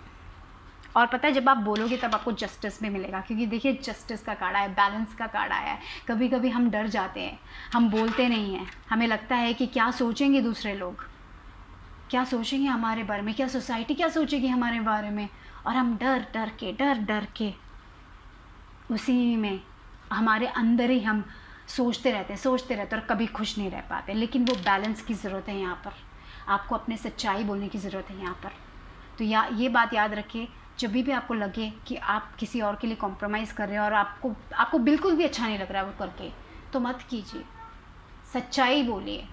और पता है जब आप बोलोगे तब आपको जस्टिस भी मिलेगा, क्योंकि देखिए जस्टिस का कार्ड है, बैलेंस का कार्ड आया है। कभी कभी हम डर जाते हैं, हम बोलते नहीं हैं, हमें लगता है कि क्या सोचेंगे दूसरे लोग, क्या सोचेंगे हमारे बारे में, क्या सोसाइटी क्या सोचेगी हमारे बारे में, और हम डर डर के उसी में हमारे अंदर ही हम सोचते रहते और कभी खुश नहीं रह पाते। लेकिन वो बैलेंस की ज़रूरत है यहाँ पर, आपको अपने सच्चाई बोलने की ज़रूरत है यहाँ पर। तो ये बात याद रखिए, जब भी आपको लगे कि आप किसी और के लिए कॉम्प्रोमाइज़ कर रहे हैं और आपको बिल्कुल भी अच्छा नहीं लग रहा है वो करके, तो मत कीजिए, सच्चाई बोलिए,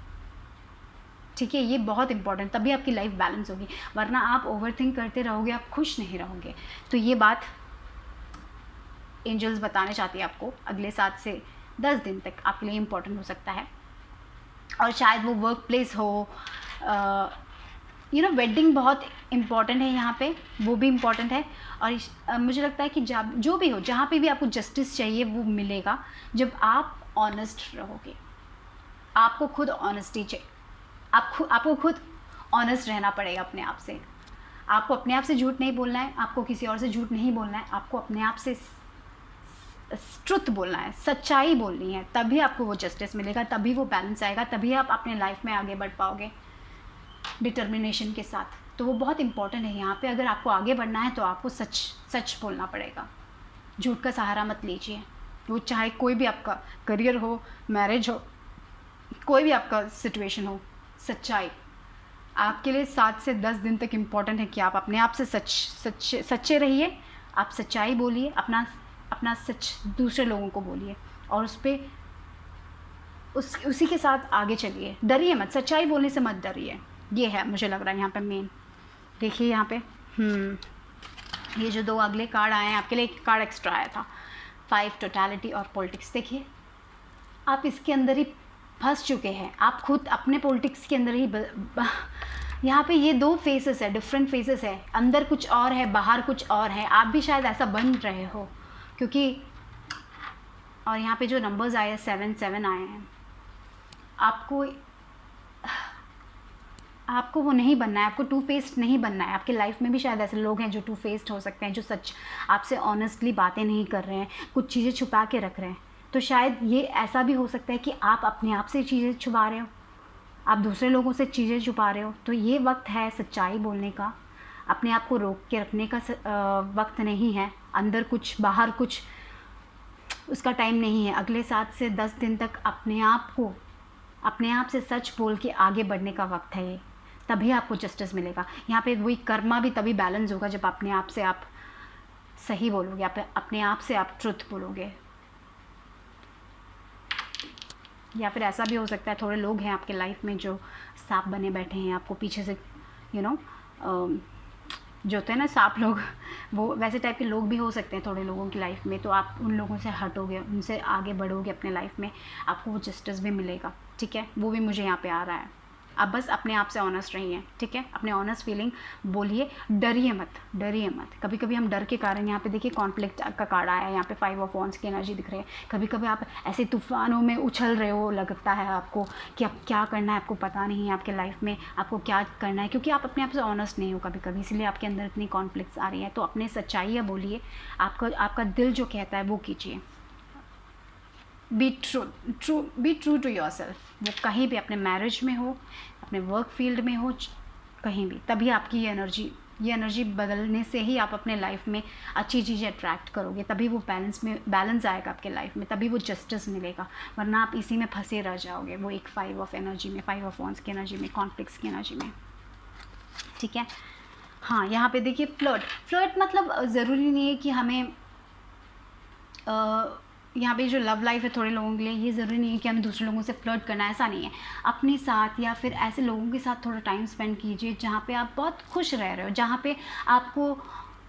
ठीक है। ये बहुत इंपॉर्टेंट, तभी आपकी लाइफ बैलेंस होगी, वरना आप ओवरथिंक करते रहोगे, आप खुश नहीं रहोगे। तो ये बात एंजल्स बताने चाहती है आपको, अगले 7 से 10 दिन तक आपके लिए इम्पोर्टेंट हो सकता है। और शायद वो वर्क प्लेस हो, वेडिंग बहुत इम्पॉर्टेंट है यहाँ पे, वो भी इम्पॉर्टेंट है। और मुझे लगता है कि जो भी हो, जहाँ पे भी आपको जस्टिस चाहिए वो मिलेगा जब आप ऑनेस्ट रहोगे। आपको खुद ऑनेस्टी चाहिए, आपको खुद ऑनेस्ट रहना पड़ेगा अपने आप से। आपको अपने आप से झूठ नहीं बोलना है, आपको किसी और से झूठ नहीं बोलना है, आपको अपने आप से ट्रुथ बोलना है, सच्चाई बोलनी है, तभी आपको वो जस्टिस मिलेगा, तभी वो बैलेंस आएगा, तभी आप अपने लाइफ में आगे बढ़ पाओगे डिटर्मिनेशन के साथ। तो वो बहुत इंपॉर्टेंट है यहाँ पे। अगर आपको आगे बढ़ना है तो आपको सच बोलना पड़ेगा, झूठ का सहारा मत लीजिए। वो चाहे कोई भी आपका करियर हो, मैरिज हो, कोई भी आपका सिचुएशन हो, सच्चाई आपके लिए 7 से 10 दिन तक इम्पॉर्टेंट है कि आप अपने आप से सच्चे रहिए, आप सच्चाई बोलिए, अपना सच दूसरे लोगों को बोलिए और उसी के साथ आगे चलिए। डरिए मत, सच्चाई बोलने से मत डरिए। ये है मुझे लग रहा है यहाँ पे मेन। देखिए यहाँ पे ये जो 2 अगले कार्ड आए हैं आपके लिए, एक कार्ड एक्स्ट्रा आया था, 5 टोटलिटी और पॉलिटिक्स। देखिए आप इसके अंदर ही फंस चुके हैं, आप खुद अपने पॉलिटिक्स के अंदर ही यहाँ पे ये 2 फेसेस है, डिफरेंट फेसेस है, अंदर कुछ और है, बाहर कुछ और है। आप भी शायद ऐसा बन रहे हो, क्योंकि और यहाँ पे जो नंबर्स आए हैं 7 आए हैं। आपको वो नहीं बनना है, आपको 2 फेस्ड नहीं बनना है। आपके लाइफ में भी शायद ऐसे लोग हैं जो 2 फेस्ड हो सकते हैं, जो सच आपसे ऑनेस्टली बातें नहीं कर रहे हैं, कुछ चीज़ें छुपा के रख रहे हैं। तो शायद ये ऐसा भी हो सकता है कि आप अपने आप से चीज़ें छुपा रहे हो, आप दूसरे लोगों से चीज़ें छुपा रहे हो। तो ये वक्त है सच्चाई बोलने का, अपने आप को रोक के रखने का वक्त नहीं है। अंदर कुछ बाहर कुछ, उसका टाइम नहीं है। अगले 7 से 10 दिन तक अपने आप से सच बोल के आगे बढ़ने का वक्त है ये, तभी आपको जस्टिस मिलेगा। यहाँ पे वही कर्मा भी तभी बैलेंस होगा जब अपने आप से आप सही बोलोगे, अपने आप से आप ट्रुथ बोलोगे। या फिर ऐसा भी हो सकता है थोड़े लोग हैं आपके लाइफ में जो सांप बने बैठे हैं, आपको पीछे से जो होते हैं ना सांप लोग, वो वैसे टाइप के लोग भी हो सकते हैं थोड़े लोगों की लाइफ में। तो आप उन लोगों से हटोगे, उनसे आगे बढ़ोगे अपने लाइफ में, आपको वो जस्टिस भी मिलेगा, ठीक है। वो भी मुझे यहाँ पे आ रहा है। आप बस अपने आप से ऑनेस्ट रहिए, ठीक है, अपने ऑनेस्ट फीलिंग बोलिए, डरिए मत। कभी कभी हम डर के कारण, यहाँ पे देखिए कॉन्फ्लिक्ट का कार्ड आया है, यहाँ पे 5 ऑफ वॉन्ड्स की एनर्जी दिख रही है। कभी कभी आप ऐसे तूफानों में उछल रहे हो, लगता है आपको कि अब क्या करना है, आपको पता नहीं है आपके लाइफ में आपको क्या करना है, क्योंकि आप अपने आप से ऑनेस्ट नहीं हो कभी कभी, इसलिए आपके अंदर इतनी कॉन्फ्लिक्ट्स आ रही हैं। तो अपने सच्चाइयाँ बोलिए, आपका दिल जो कहता है वो कीजिए। Be true to your self. वो कहीं भी, अपने मैरिज में हो, अपने वर्क फील्ड में हो, कहीं भी, तभी आपकी ये एनर्जी बदलने से ही आप अपने लाइफ में अच्छी चीज़ें अट्रैक्ट करोगे, तभी वो बैलेंस आएगा आपके लाइफ में, तभी वो जस्टिस मिलेगा। वरना आप इसी में फंसे रह जाओगे, वो एक 5 ऑफ एनर्जी में, 5 ऑफ वॉन्ड्स की एनर्जी में, कॉन्फ्लिक्ट्स की एनर्जी में, ठीक है। हाँ, यहाँ पे देखिए फ्लर्ट मतलब ज़रूरी नहीं है कि हमें यहाँ पे जो लव लाइफ है थोड़े लोगों के लिए, ये ज़रूरी नहीं है कि हमें दूसरे लोगों से फ्लर्ट करना है, ऐसा नहीं है। अपने साथ या फिर ऐसे लोगों के साथ थोड़ा टाइम स्पेंड कीजिए जहाँ पे आप बहुत खुश रह रहे हो, जहाँ पे आपको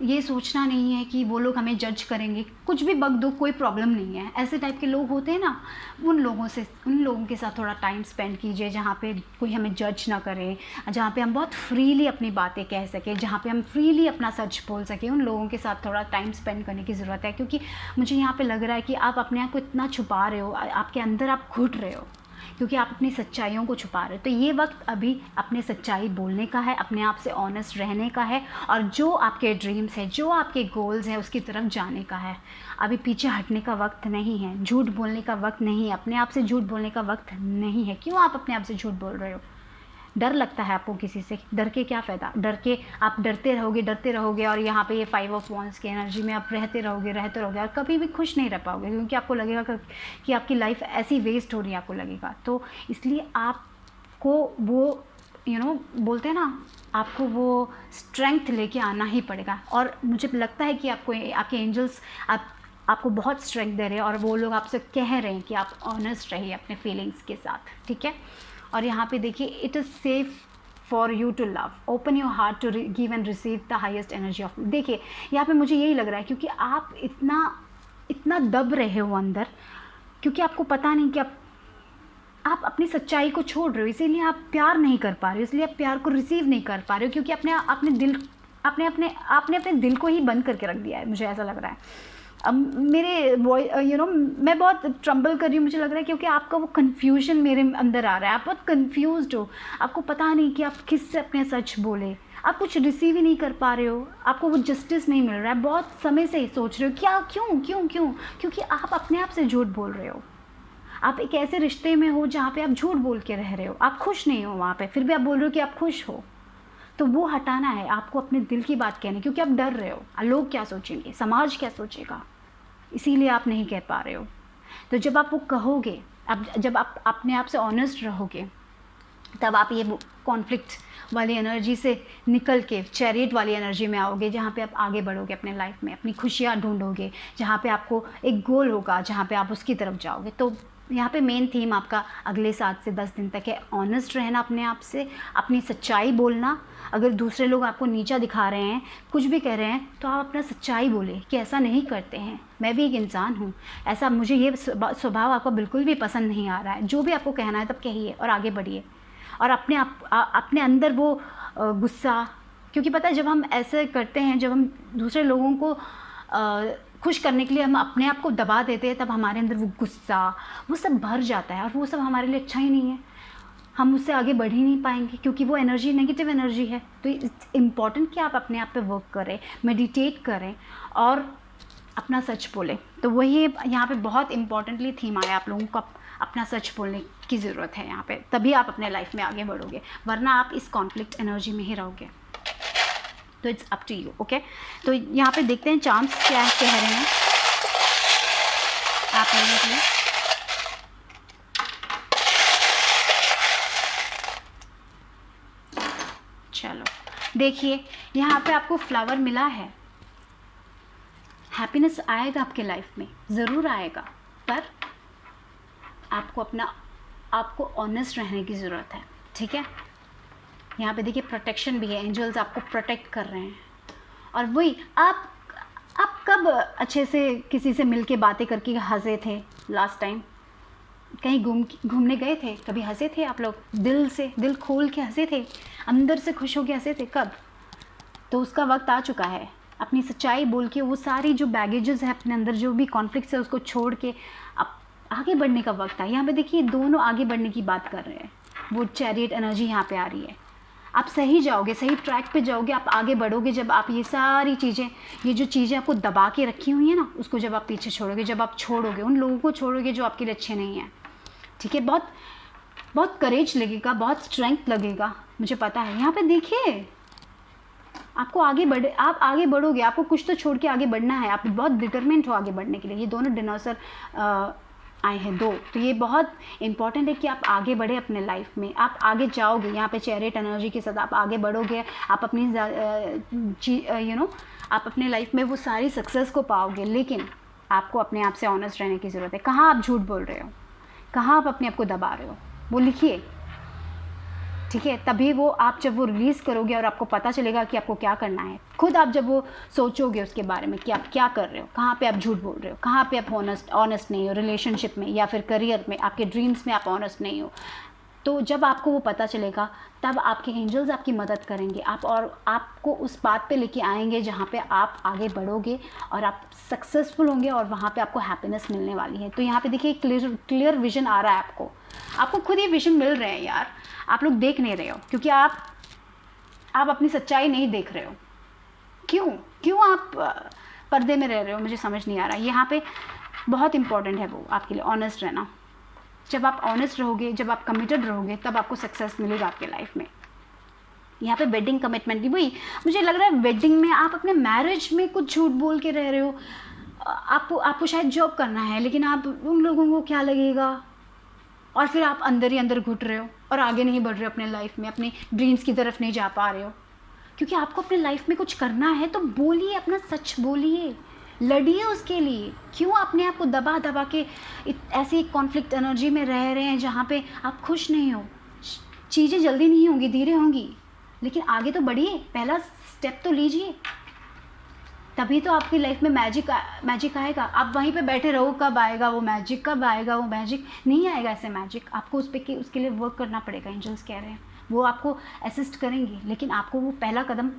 ये सोचना नहीं है कि वो लोग हमें जज करेंगे, कुछ भी बक दो कोई प्रॉब्लम नहीं है। ऐसे टाइप के लोग होते हैं ना, उन लोगों के साथ थोड़ा टाइम स्पेंड कीजिए जहाँ पे कोई हमें जज ना करे, जहाँ पे हम बहुत फ्रीली अपनी बातें कह सकें, जहाँ पे हम फ्रीली अपना सच बोल सकें। उन लोगों के साथ थोड़ा टाइम स्पेंड करने की ज़रूरत है, क्योंकि मुझे यहाँ पे लग रहा है कि आप अपने आप को इतना छुपा रहे हो, आपके अंदर आप घुट रहे हो, क्योंकि आप अपनी सच्चाइयों को छुपा रहे हो। तो ये वक्त अभी अपने सच्चाई बोलने का है, अपने आप से ऑनेस्ट रहने का है, और जो आपके ड्रीम्स है, जो आपके गोल्स हैं, उसकी तरफ जाने का है। अभी पीछे हटने का वक्त नहीं है, झूठ बोलने का वक्त नहीं है, अपने आप से झूठ बोलने का वक्त नहीं है। क्यों आप अपने आप से झूठ बोल रहे हो? डर लगता है आपको किसी से, डर के क्या फ़ायदा? डर के आप डरते रहोगे और यहाँ पे ये 5 ऑफ वॉन्ड्स की एनर्जी में आप रहते रहोगे और कभी भी खुश नहीं रह पाओगे, क्योंकि आपको लगेगा कि आपकी लाइफ ऐसी वेस्ट हो रही है, आपको लगेगा। तो इसलिए आपको वो बोलते हैं ना, आपको वो स्ट्रेंथ लेके आना ही पड़ेगा। और मुझे लगता है कि आपके एंजल्स आपको बहुत स्ट्रेंथ दे रहे हैं, और वो लोग आपसे कह रहे हैं कि आप ऑनेस्ट रहिए अपने फीलिंग्स के साथ, ठीक है। और यहाँ पे देखिए, it is safe for you to love, open your heart to give and receive the highest energy of. देखिए यहाँ पे मुझे यही लग रहा है, क्योंकि आप इतना दब रहे हो अंदर, क्योंकि आपको पता नहीं कि आप अपनी सच्चाई को छोड़ रहे हो, इसीलिए आप प्यार नहीं कर पा रहे हो, इसलिए आप प्यार को रिसीव नहीं कर पा रहे हो, क्योंकि आपने अपने दिल को ही बंद करके रख दिया है। मुझे ऐसा लग रहा है। अब मेरे मैं बहुत ट्रम्बल कर रही हूँ, मुझे लग रहा है, क्योंकि आपका वो कन्फ्यूजन मेरे अंदर आ रहा है। आप बहुत कन्फ्यूज्ड हो, आपको पता नहीं कि आप किससे अपने सच बोले, आप कुछ रिसीव ही नहीं कर पा रहे हो, आपको वो जस्टिस नहीं मिल रहा है। बहुत समय से सोच रहे हो क्या, क्यों, क्योंकि आप अपने आप से झूठ बोल रहे हो। आप एक ऐसे रिश्ते में हो जहाँ पे आप झूठ बोल के रह रहे हो, आप खुश नहीं हो वहाँ पे, फिर भी आप बोल रहे हो कि आप खुश हो। तो वो हटाना है आपको, अपने दिल की बात कहनी, क्योंकि आप डर रहे हो लोग क्या सोचेंगे, समाज क्या सोचेगा, इसीलिए आप नहीं कह पा रहे हो। तो जब आप वो कहोगे, जब आप अपने आप से ऑनेस्ट रहोगे, तब आप ये कॉन्फ्लिक्ट वाली एनर्जी से निकल के चैरियट वाली एनर्जी में आओगे, जहाँ पे आप आगे बढ़ोगे अपने लाइफ में, अपनी खुशियाँ ढूंढोगे, जहाँ पे आपको एक गोल होगा, जहाँ पे आप उसकी तरफ जाओगे। तो यहाँ पे मेन थीम आपका अगले 7 से 10 दिन तक है ऑनेस्ट रहना अपने आप से, अपनी सच्चाई बोलना। अगर दूसरे लोग आपको नीचा दिखा रहे हैं, कुछ भी कह रहे हैं, तो आप अपना सच्चाई बोले कि ऐसा नहीं करते हैं, मैं भी एक इंसान हूँ, ऐसा मुझे ये स्वभाव आपका बिल्कुल भी पसंद नहीं आ रहा है। जो भी आपको कहना है तब कहिए और आगे बढ़िए, और अपने अंदर वो गुस्सा, क्योंकि पता है जब हम ऐसे करते हैं, जब हम दूसरे लोगों को खुश करने के लिए हम अपने आप को दबा देते हैं, तब हमारे अंदर वो गुस्सा, वो सब भर जाता है, और वो सब हमारे लिए अच्छा ही नहीं है। हम उससे आगे बढ़ ही नहीं पाएंगे, क्योंकि वो एनर्जी नेगेटिव एनर्जी है। तो इट्स इम्पॉर्टेंट कि आप अपने आप पे वर्क करें, मेडिटेट करें और अपना सच बोलें। तो वही यहाँ पे बहुत इम्पॉर्टेंटली थीम आया, आप लोगों को अपना सच बोलने की ज़रूरत है यहाँ पे, तभी आप अपने लाइफ में आगे बढ़ोगे, वरना आप इस कॉन्फ्लिक्ट एनर्जी में ही रहोगे। तो it's up to you, okay. तो यहाँ पे देखते हैं चार्म्स क्या कह रहे हैं आप लोगों के लिए। चलो देखिए, यहाँ पे आपको फ्लावर मिला है। हैप्पीनेस आएगा आपके लाइफ में, ज़रूर आएगा, पर आपको ऑनेस्ट रहने की ज़रूरत है, ठीक है। यहाँ पे देखिए प्रोटेक्शन भी है, एंजल्स आपको प्रोटेक्ट कर रहे हैं। और वही आप कब अच्छे से किसी से मिल के बातें करके हंसे थे लास्ट टाइम? कहीं घूमने गए थे, कभी हंसे थे आप लोग? दिल खोल के हंसे थे, अंदर से खुश होके हंसे थे कब? तो उसका वक्त आ चुका है। अपनी सच्चाई बोल के वो सारी जो बैगेजेस है अपने अंदर, जो भी कॉन्फ्लिक्ट्स है, उसको छोड़ के अब आगे बढ़ने का वक्त है। यहाँ पे देखिए दोनों आगे बढ़ने की बात कर रहे हैं, वो चैरियट एनर्जी यहाँ पे आ रही है। आप सही जाओगे, सही ट्रैक पे जाओगे, आप आगे बढ़ोगे जब आप ये सारी चीज़ें, ये जो चीज़ें आपको दबा के रखी हुई हैं ना, उसको जब आप पीछे छोड़ोगे, जब आप छोड़ोगे, उन लोगों को छोड़ोगे जो आपके लिए अच्छे नहीं हैं, ठीक है। बहुत करेज लगेगा, बहुत स्ट्रेंथ लगेगा, मुझे पता है। यहाँ पे देखिए आप आगे बढ़ोगे, आपको कुछ तो छोड़ के आगे बढ़ना है, आप बहुत डिटरमिन्ड हो आगे बढ़ने के लिए। ये दोनों डिनोसर आए हैं 2, तो ये बहुत इंपॉर्टेंट है कि आप आगे बढ़े अपने लाइफ में, आप आगे जाओगे। यहाँ पे चैरियट एनर्जी के साथ आप आगे बढ़ोगे, आप अपनी आप अपने लाइफ में वो सारी सक्सेस को पाओगे। लेकिन आपको अपने आप से ऑनेस्ट रहने की ज़रूरत है। कहाँ आप झूठ बोल रहे हो, कहाँ आप अपने आप को दबा रहे हो, वो लिखिए, ठीक है। तभी वो आप जब वो रिलीज़ करोगे और आपको पता चलेगा कि आपको क्या करना है, खुद आप जब वो सोचोगे उसके बारे में कि आप क्या कर रहे हो, कहाँ पे आप झूठ बोल रहे हो, कहाँ पे आप ऑनेस्ट नहीं हो, रिलेशनशिप में या फिर करियर में, आपके ड्रीम्स में आप ऑनेस्ट नहीं हो, तो जब आपको वो पता चलेगा तब आपके एंजल्स आपकी मदद करेंगे, आप और आपको उस बात पे लेके आएंगे जहाँ पे आप आगे बढ़ोगे और आप सक्सेसफुल होंगे और वहाँ पे आपको हैप्पीनेस मिलने वाली है। तो यहाँ पे देखिए क्लियर विजन आ रहा है आपको खुद ही विजन मिल रहे हैं यार, आप लोग देख नहीं रहे हो क्योंकि आप अपनी सच्चाई नहीं देख रहे हो। क्यों आप पर्दे में रह रहे हो, मुझे समझ नहीं आ रहा। यहाँ पे बहुत इंपॉर्टेंट है वो आपके लिए ऑनेस्ट रहना। जब आप ऑनेस्ट रहोगे, जब आप कमिटेड रहोगे, तब आपको सक्सेस मिलेगा आपके लाइफ में। यहाँ पे वेडिंग कमिटमेंट भी वही मुझे लग रहा है, वेडिंग में आप अपने मैरिज में कुछ झूठ बोल के रह रहे हो। आपको शायद जॉब करना है लेकिन आप उन लोगों को क्या लगेगा, और फिर आप अंदर ही अंदर घुट रहे हो और आगे नहीं बढ़ रहे हो अपने लाइफ में, अपने ड्रीम्स की तरफ नहीं जा पा रहे हो। क्योंकि आपको अपने लाइफ में कुछ करना है तो बोलिए, अपना सच बोलिए, लड़िए उसके लिए। क्यों अपने आप को दबा दबा के ऐसी कॉन्फ्लिक्ट एनर्जी में रह रहे हैं जहाँ पे आप खुश नहीं हो। चीज़ें जल्दी नहीं होंगी, धीरे होंगी, लेकिन आगे तो बढ़िए, पहला स्टेप तो लीजिए, तभी तो आपकी लाइफ में मैजिक आएगा। आप वहीं पे बैठे रहो, कब आएगा वो मैजिक, कब आएगा वो मैजिक, नहीं आएगा ऐसे मैजिक। आपको उसके लिए वर्क करना पड़ेगा। एंजल्स कह रहे हैं वो आपको असिस्ट करेंगे, लेकिन आपको वो पहला कदम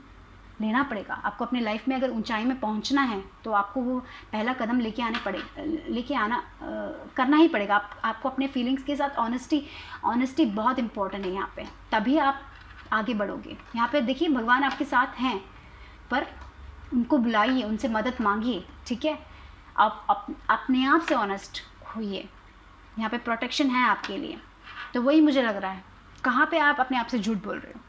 लेना पड़ेगा। आपको अपने लाइफ में अगर ऊंचाई में पहुंचना है तो आपको वो पहला कदम लेके आना करना ही पड़ेगा। आपको अपने फीलिंग्स के साथ ऑनेस्टी बहुत इंपॉर्टेंट है यहाँ पे, तभी आप आगे बढ़ोगे। यहाँ पे देखिए भगवान आपके साथ हैं, पर उनको बुलाइए, उनसे मदद मांगिए, ठीक है। आप अपने आप से ऑनेस्ट होइए, यहाँ पे प्रोटेक्शन है आपके लिए। तो वही मुझे लग रहा है, कहाँ पे आप अपने आप से झूठ बोल रहे हो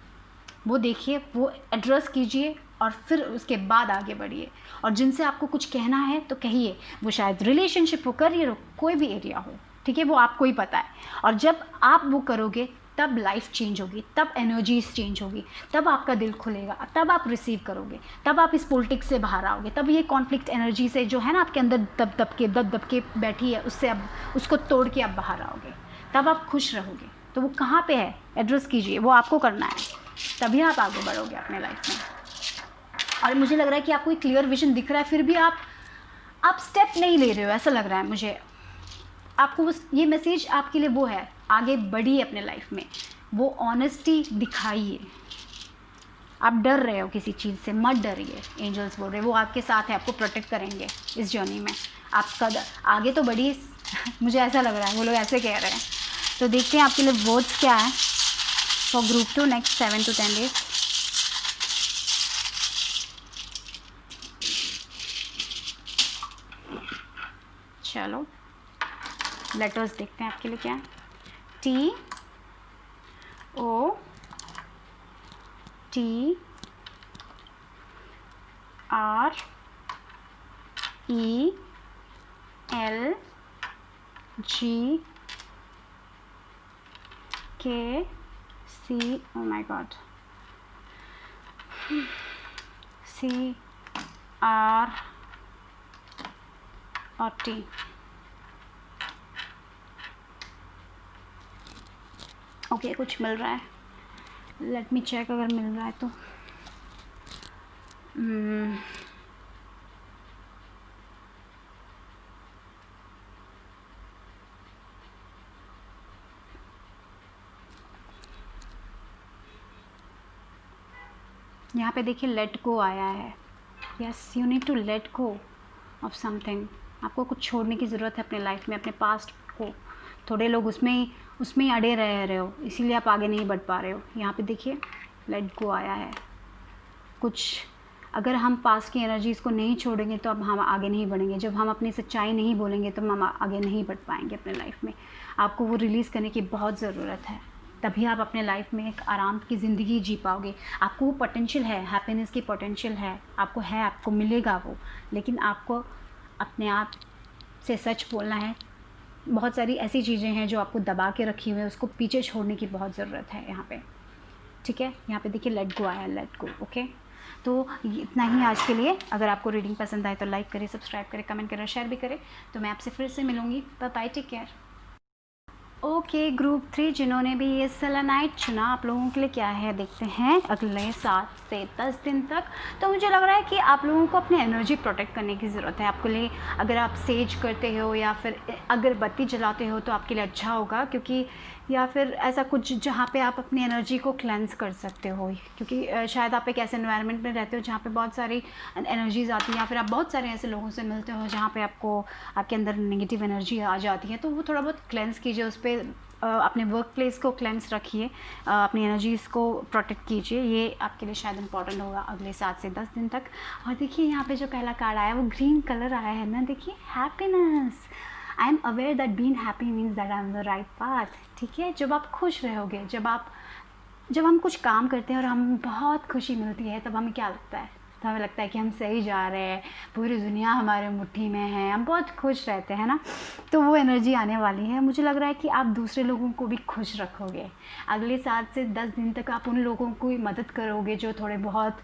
वो देखिए, वो एड्रेस कीजिए और फिर उसके बाद आगे बढ़िए। और जिनसे आपको कुछ कहना है तो कहिए, वो शायद रिलेशनशिप हो, करियर हो, कोई भी एरिया हो, ठीक है, वो आपको ही पता है। और जब आप वो करोगे तब लाइफ चेंज होगी, तब एनर्जीज चेंज होगी, तब आपका दिल खुलेगा, तब आप रिसीव करोगे, तब आप इस पॉलिटिक्स से बाहर आओगे, तब ये कॉन्फ्लिक्ट एनर्जी से जो है ना आपके अंदर दब के बैठी है, उससे अब उसको तोड़ के आप बाहर आओगे, तब आप खुश रहोगे। तो वो कहाँ पे है, एड्रेस कीजिए, वो आपको करना है, तभी आप आगे बढ़ोगे अपने लाइफ में। और मुझे लग रहा है कि आपको एक क्लियर विजन दिख रहा है, फिर भी आप स्टेप नहीं ले रहे हो, ऐसा लग रहा है मुझे। आपको ये मैसेज आपके लिए वो है, आगे बढ़िए अपने लाइफ में, वो ऑनेस्टी दिखाइए। आप डर रहे हो किसी चीज़ से, मत डरिए, एंजल्स बोल रहे हैं वो आपके साथ है, आपको प्रोटेक्ट करेंगे इस जर्नी में। आप आगे तो बढ़िए मुझे ऐसा लग रहा है, वो लोग ऐसे कह रहे हैं। तो देखते हैं आपके लिए वर्ड्स क्या है for group 2 next 7 to 10 days। चलो लेटर्स देखते हैं आपके लिए क्या है। T O T R E L G K C, oh my god, C R और T। ओके कुछ मिल रहा है, लेट मी चेक अगर मिल रहा है तो। यहाँ पे देखिए लेट गो आया है। Yes, you need to let go of something. आपको कुछ छोड़ने की ज़रूरत है अपने लाइफ में, अपने पास्ट को। थोड़े लोग उसमें ही अड़े रहे हो, इसीलिए आप आगे नहीं बढ़ पा रहे हो। यहाँ पे देखिए लेट गो आया है। कुछ अगर हम पास्ट की एनर्जीज़ को नहीं छोड़ेंगे तो अब हम आगे नहीं बढ़ेंगे। जब हम अपनी सच्चाई नहीं बोलेंगे तो हम आगे नहीं बढ़ पाएंगे अपने लाइफ में। आपको वो रिलीज़ करने की बहुत ज़रूरत है, तभी आप अपने लाइफ में एक आराम की ज़िंदगी जी पाओगे। आपको वो पोटेंशियल है, हैप्पीनेस की पोटेंशियल है, आपको मिलेगा वो, लेकिन आपको अपने आप से सच बोलना है। बहुत सारी ऐसी चीज़ें हैं जो आपको दबा के रखी हुई है, उसको पीछे छोड़ने की बहुत ज़रूरत है यहाँ पे, ठीक है। यहाँ पे देखिए लेट गो आया, लेट गो, ओके। तो इतना ही आज के लिए। अगर आपको रीडिंग पसंद आए तो लाइक करें, सब्सक्राइब करें, कमेंट करें, शेयर भी करें। तो मैं आपसे फिर से मिलूँगी। Bye bye, take care. Okay, group 3 जिन्होंने भी ये सेलेनाइट चुना, आप लोगों के लिए क्या है देखते हैं अगले 7 से 10 दिन तक। तो मुझे लग रहा है कि आप लोगों को अपनी एनर्जी प्रोटेक्ट करने की ज़रूरत है। आपके लिए अगर आप सेज करते हो या फिर अगरबत्ती जलाते हो तो आपके लिए अच्छा होगा, क्योंकि या फिर ऐसा कुछ जहाँ पे आप अपनी एनर्जी को क्लेंस कर सकते हो, क्योंकि शायद आप एक ऐसे एनवायरनमेंट में रहते हो जहाँ पे बहुत सारी एनर्जीज आती हैं, या फिर आप बहुत सारे ऐसे लोगों से मिलते हो जहाँ पे आपको आपके अंदर नेगेटिव एनर्जी आ जाती है। तो वो थोड़ा बहुत क्लेंस कीजिए, उस पर अपने वर्क प्लेस को क्लेंस रखिए, अपनी एनर्जीज़ को प्रोटेक्ट कीजिए। ये आपके लिए शायद इंपॉर्टेंट होगा अगले 7 से 10 दिन तक। और देखिए यहाँ पे जो पहला कार्ड आया वो ग्रीन कलर आया है ना, देखिए happiness. I am aware that being happy means that I am the right path. ठीक है, जब आप खुश रहोगे, जब हम कुछ काम करते हैं और हम बहुत खुशी मिलती है, तब हमें क्या लगता है? तो हमें लगता है कि हम सही जा रहे हैं, पूरी दुनिया हमारे मुट्ठी में है, हम बहुत खुश रहते हैं ना। तो वो एनर्जी आने वाली है। मुझे लग रहा है कि आप दूसरे लोगों को भी खुश रखोगे। अगले 7 से 10 दिन तक आप उन लोगों को मदद करोगे जो थोड़े बहुत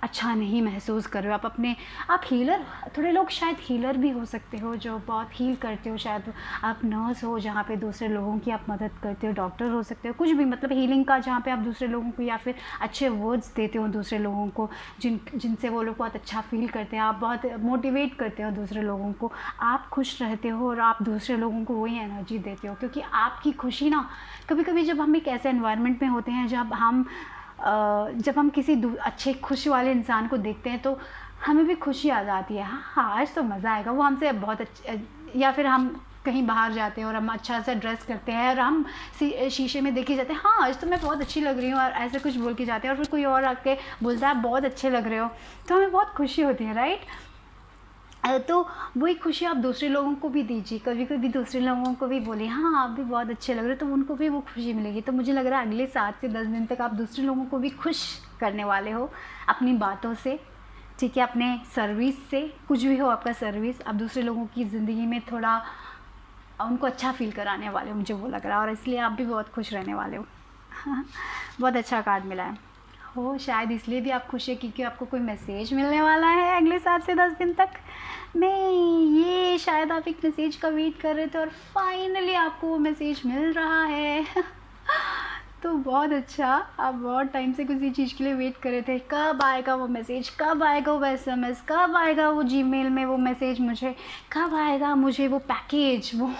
अच्छा नहीं महसूस कर रहे हो। आप हीलर, थोड़े लोग शायद हीलर भी हो सकते हो, जो बहुत हील करते हो। शायद आप नर्स हो जहाँ पे दूसरे लोगों की आप मदद करते हो, डॉक्टर हो सकते हो, कुछ भी, मतलब हीलिंग का, जहाँ पे आप दूसरे लोगों को या फिर अच्छे वर्ड्स देते हो दूसरे लोगों को, जिनसे वो लोग बहुत अच्छा फील करते हैं। आप बहुत मोटिवेट करते हो दूसरे लोगों को, आप खुश रहते हो और आप दूसरे लोगों को वही एनर्जी देते हो। क्योंकि आपकी खुशी ना, कभी कभी जब हम एक ऐसे एनवायरनमेंट में होते हैं जब हम किसी अच्छे खुश वाले इंसान को देखते हैं तो हमें भी खुशी आ जाती है। हाँ, आज तो मज़ा आएगा, वो हमसे बहुत अच्छा। या फिर हम कहीं बाहर जाते हैं और हम अच्छा सा ड्रेस करते हैं और हम शीशे में देखे जाते हैं, हाँ आज तो मैं बहुत अच्छी लग रही हूँ, और ऐसे कुछ बोल के जाते हैं, और फिर कोई और आके बोलता है आप बहुत अच्छे लग रहे हो, तो हमें बहुत खुशी होती है, राइट। तो वही खुशी आप दूसरे लोगों को भी दीजिए। कभी कभी दूसरे लोगों को भी बोलिए हाँ आप भी बहुत अच्छे लग रहे हो, तो उनको भी वो खुशी मिलेगी। तो मुझे लग रहा है अगले 7 से 10 दिन तक आप दूसरे लोगों को भी खुश करने वाले हो अपनी बातों से, ठीक है, अपने सर्विस से। कुछ भी हो आपका सर्विस, आप दूसरे लोगों की ज़िंदगी में थोड़ा उनको अच्छा फील कराने वाले हो, मुझे वो लग रहा है। और इसलिए आप भी बहुत खुश रहने वाले हो। बहुत अच्छा कार्ड मिला है। हो शायद इसलिए भी आप खुश है क्योंकि आपको कोई मैसेज मिलने वाला है अगले 7 से 10 दिन तक। नहीं, ये शायद आप एक मैसेज का वेट कर रहे थे और फाइनली आपको वो मैसेज मिल रहा है। तो बहुत अच्छा, आप बहुत टाइम से किसी चीज़ के लिए वेट कर रहे थे, कब आएगा वो मैसेज, कब आएगा वो SMS, कब आएगा वो जीमेल में वो मैसेज मुझे, कब आएगा मुझे वो पैकेज, वो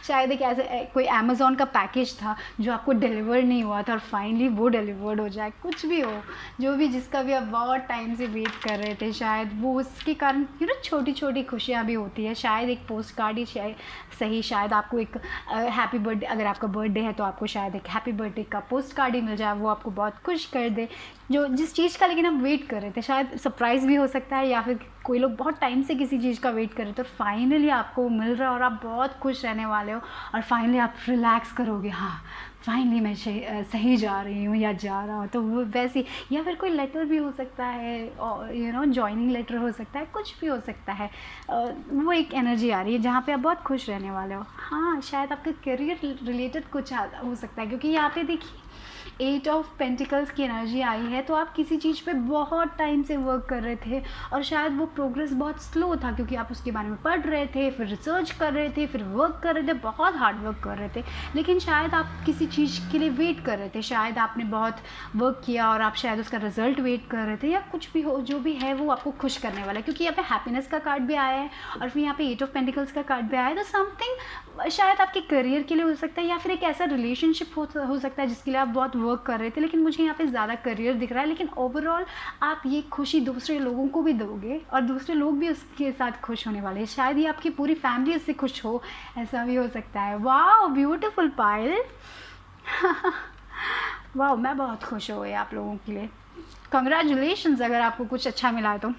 शायद एक ऐसे कोई अमेज़ॉन का पैकेज था जो आपको डिलीवर नहीं हुआ था और फाइनली वो डिलीवर्ड हो जाए। कुछ भी हो, जो भी, जिसका भी आप बहुत टाइम से वेट कर रहे थे, शायद वो उसके कारण छोटी छोटी खुशियाँ भी होती है। शायद एक पोस्ट कार्ड ही शायद सही, शायद आपको एक हैप्पी बर्थडे, अगर आपका बर्थडे है तो आपको शायद एक हैप्पी बर्थडे का पोस्ट कार्ड ही मिल जाए, वो आपको बहुत खुश कर दे, जो जिस चीज़ का लेकिन आप वेट कर रहे थे। शायद सरप्राइज़ भी हो सकता है, या फिर कोई लोग बहुत टाइम से किसी चीज़ का वेट कर रहे थे और फाइनली आपको मिल रहा है और आप बहुत खुश रहने वाले हो, और फाइनली आप रिलैक्स करोगे, हाँ फाइनली मैं सही जा रही हूँ या जा रहा हूँ। तो वो वैसी, या फिर कोई लेटर भी हो सकता है, और जॉइनिंग लेटर हो सकता है, कुछ भी हो सकता है। वो एक एनर्जी आ रही है जहाँ पे आप बहुत खुश रहने वाले हो। हाँ, शायद आपका करियर रिलेटेड कुछ हो सकता है, क्योंकि यहाँ पे देखिए 8 ऑफ पेंटिकल्स की एनर्जी आई है। तो आप किसी चीज़ पे बहुत टाइम से वर्क कर रहे थे और शायद वो प्रोग्रेस बहुत स्लो था, क्योंकि आप उसके बारे में पढ़ रहे थे, फिर रिसर्च कर रहे थे, फिर वर्क कर रहे थे, बहुत हार्ड वर्क कर रहे थे, लेकिन शायद आप किसी चीज़ के लिए वेट कर रहे थे। शायद आपने बहुत वर्क किया और आप शायद उसका रिजल्ट वेट कर रहे थे, या कुछ भी हो, जो भी है वो आपको खुश करने वाला है। क्योंकि यहाँ पे हैप्पीनेस का कार्ड भी आया है और फिर यहाँ पे 8 ऑफ पेंटिकल्स का कार्ड भी आया है। तो समथिंग शायद आपके करियर के लिए हो सकता है, या फिर एक ऐसा रिलेशनशिप हो सकता है जिसके लिए आप बहुत वर्क कर रहे थे, लेकिन मुझे यहाँ पे ज़्यादा करियर दिख रहा है। लेकिन ओवरऑल आप ये खुशी दूसरे लोगों को भी दोगे और दूसरे लोग भी उसके साथ खुश होने वाले हैं। शायद ये आपकी पूरी फैमिली इससे खुश हो, ऐसा भी हो सकता है। वाओ, ब्यूटीफुल पायल। वाओ, मैं बहुत खुश हो गई आप लोगों के लिए। कंग्रेचुलेशंस अगर आपको कुछ अच्छा मिला है तो।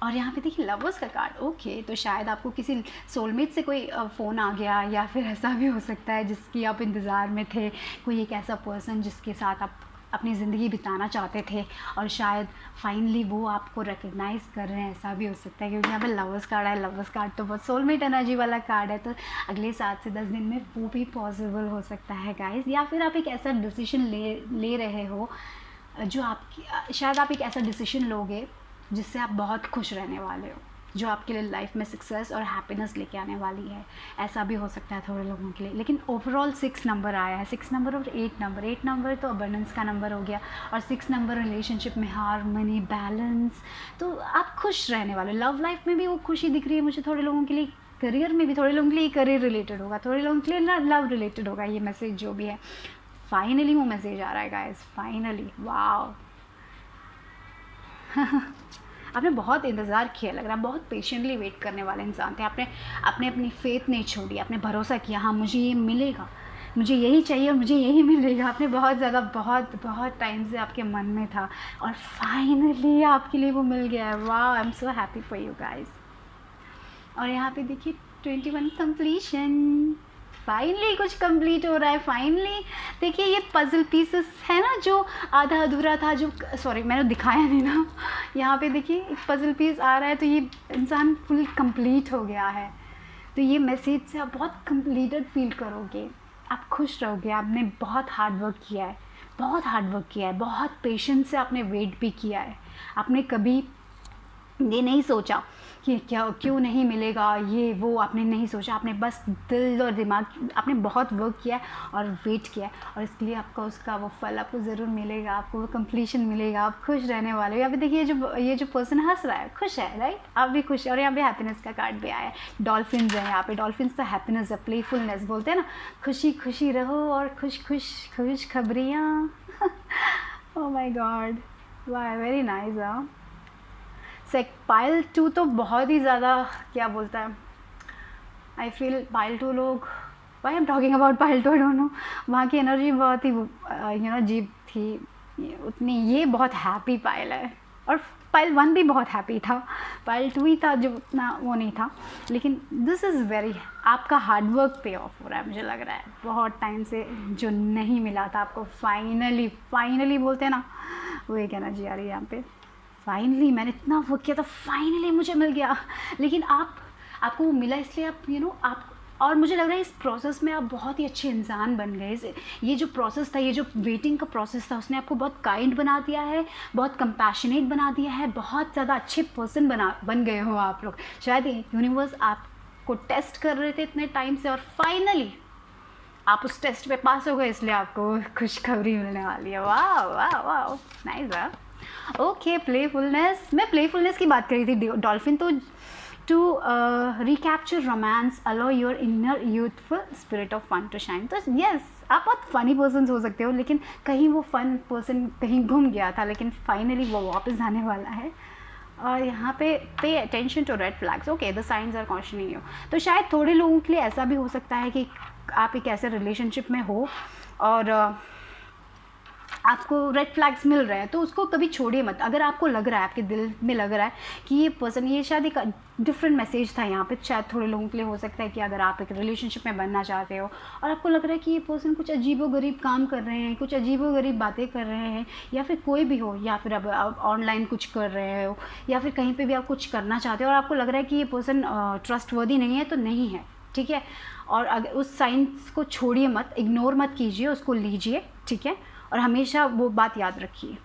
और यहाँ पे देखिए लवर्स का कार्ड। ओके, तो शायद आपको किसी सोलमेट से कोई फ़ोन आ गया, या फिर ऐसा भी हो सकता है जिसकी आप इंतज़ार में थे, कोई एक ऐसा पर्सन जिसके साथ आप अपनी ज़िंदगी बिताना चाहते थे और शायद फाइनली वो आपको रिकग्नाइज़ कर रहे हैं, ऐसा भी हो सकता है। क्योंकि यहाँ पे लवर्स कार्ड है, लवर्स कार्ड तो बहुत सोलमेट एनर्जी वाला कार्ड है। तो अगले 7 से 10 दिन में वो भी पॉसिबल हो सकता है गाइस। या फिर आप एक ऐसा डिसीजन ले रहे हो जो आपकी शायद आप एक ऐसा डिसीजन लोगे जिससे आप बहुत खुश रहने वाले हो, जो आपके लिए लाइफ में सक्सेस और हैप्पीनेस लेके आने वाली है। ऐसा भी हो सकता है थोड़े लोगों के लिए, लेकिन ओवरऑल 6 नंबर आया है। 6 नंबर और 8 नंबर तो अबंडेंस का नंबर हो गया, और 6 नंबर रिलेशनशिप में हार्मनी, बैलेंस। तो आप खुश रहने वाले। लव लाइफ में भी वो खुशी दिख रही है मुझे थोड़े लोगों के लिए, करियर में भी थोड़े लोगों के लिए करियर रिलेटेड होगा, थोड़े लोगों के लिए ना लव रिलेटेड होगा ये मैसेज जो भी है। फाइनली वो मैसेज आ रहा है गाइस, फाइनली, वाओ। आपने बहुत इंतज़ार किया, लग रहा है बहुत पेशेंटली वेट करने वाले इंसान थे। आपने अपनी फेथ नहीं छोड़ी, आपने भरोसा किया, हाँ मुझे ये मिलेगा, मुझे यही चाहिए और मुझे यही मिलेगा। आपने बहुत ज़्यादा बहुत टाइम से आपके मन में था, और फाइनली आपके लिए वो मिल गया है। वाह, I am so happy for you guys. और यहाँ पे देखिए 21 कंप्लीशन, फाइनली कुछ कंप्लीट हो रहा है। फाइनली देखिए ये पजल पीसेस है ना जो आधा अधूरा था, जो सॉरी मैंने दिखाया नहीं ना, यहाँ पे देखिए एक पजल पीस आ रहा है, तो ये इंसान फुल कंप्लीट हो गया है। तो ये मैसेज से आप बहुत कंप्लीटेड फील करोगे, आप खुश रहोगे। आपने बहुत हार्ड वर्क किया है, बहुत हार्ड वर्क किया है, बहुत पेशेंस से आपने वेट भी किया है। आपने कभी ये नहीं सोचा कि क्या क्यों नहीं मिलेगा, ये वो आपने नहीं सोचा। आपने बस दिल और दिमाग, आपने बहुत वर्क किया और वेट किया, और इसके लिए आपका उसका वो फल आपको ज़रूर मिलेगा, आपको वो कंप्लीशन मिलेगा। आप खुश रहने वाले हो। यहाँ पे देखिए ये जो पर्सन हंस रहा है, खुश है, राइट? आप भी खुश है। और यहाँ पे हैप्पीनेस का कार्ड भी आया है, डॉल्फिन्स है यहाँ पे। डॉल्फिन्स तो हैप्पीनेस है, प्लेफुलनेस बोलते हैं ना, खुशी खुशी रहो और खुश खबरियाँ। ओह माय गॉड, वाह, वेरी नाइस। हाँ, पाइल 2 तो बहुत ही ज़्यादा क्या बोलता है, आई फील पाइल 2 लोग, why am talking about pile 2, I don't know, वहाँ की एनर्जी बहुत ही अजीब थी उतनी। ये बहुत हैप्पी पाइल है, और पाइल 1 भी बहुत हैप्पी था, पाइल 2 ही था जो उतना वो नहीं था। लेकिन दिस इज़ वेरी, आपका हार्डवर्क पे ऑफ हो रहा है, मुझे लग रहा है बहुत टाइम से जो नहीं मिला था आपको, फाइनली बोलते हैं ना, वो एक एनर्जी आ रही है यहाँ पे। फाइनली मैंने इतना वर्क किया था, फाइनली मुझे मिल गया। लेकिन आपको वो मिला इसलिए आप आप, और मुझे लग रहा है इस प्रोसेस में आप बहुत ही अच्छे इंसान बन गए। ये जो प्रोसेस था, ये जो वेटिंग का प्रोसेस था, उसने आपको बहुत काइंड बना दिया है, बहुत कंपैशनेट बना दिया है, बहुत ज़्यादा अच्छे पर्सन बन गए हो आप लोग। शायद यूनिवर्स आपको टेस्ट कर रहे थे इतने टाइम से, और फाइनली आप उस टेस्ट पे पास हो गए, इसलिए आपको खुशखबरी मिलने वाली है। वाह वाह वाह, नाइस। वाह, ओके, प्लेफुलनेस, मैं प्लेफुलनेस की बात करी थी। डॉल्फिन तो to recapture romance, allow your inner youthful spirit of fun to shine. तो यस, आप बहुत फ़नी पर्सन हो सकते हो, लेकिन कहीं वो फन पर्सन कहीं घूम गया था, लेकिन फाइनली वो वापस आने वाला है। और यहाँ पे attention to red flags, okay, the signs are cautioning you. तो शायद थोड़े लोगों के लिए ऐसा भी हो सकता है कि आप एक ऐसे रिलेशनशिप में हो और आपको रेड फ्लैग्स मिल रहे हैं, तो उसको कभी छोड़िए मत। अगर आपको लग रहा है, आपके दिल में लग रहा है कि ये पर्सन, ये शायद एक डिफरेंट मैसेज था यहाँ पे, शायद थोड़े लोगों के लिए हो सकता है कि अगर आप एक रिलेशनशिप में बनना चाहते हो और आपको लग रहा है कि ये पर्सन कुछ अजीबोगरीब काम कर रहे हैं, कुछ अजीबोगरीब बातें कर रहे हैं, या फिर कोई भी हो, या फिर अब आप ऑनलाइन कुछ कर रहे हो, या फिर कहीं पर भी आप कुछ करना चाहते हो और आपको लग रहा है कि ये पर्सन ट्रस्टवर्दी नहीं है, तो नहीं है, ठीक है। और अगर उस साइंस को छोड़िए मत, इग्नोर मत कीजिए, उसको लीजिए, ठीक है। और हमेशा वो बात याद रखिए,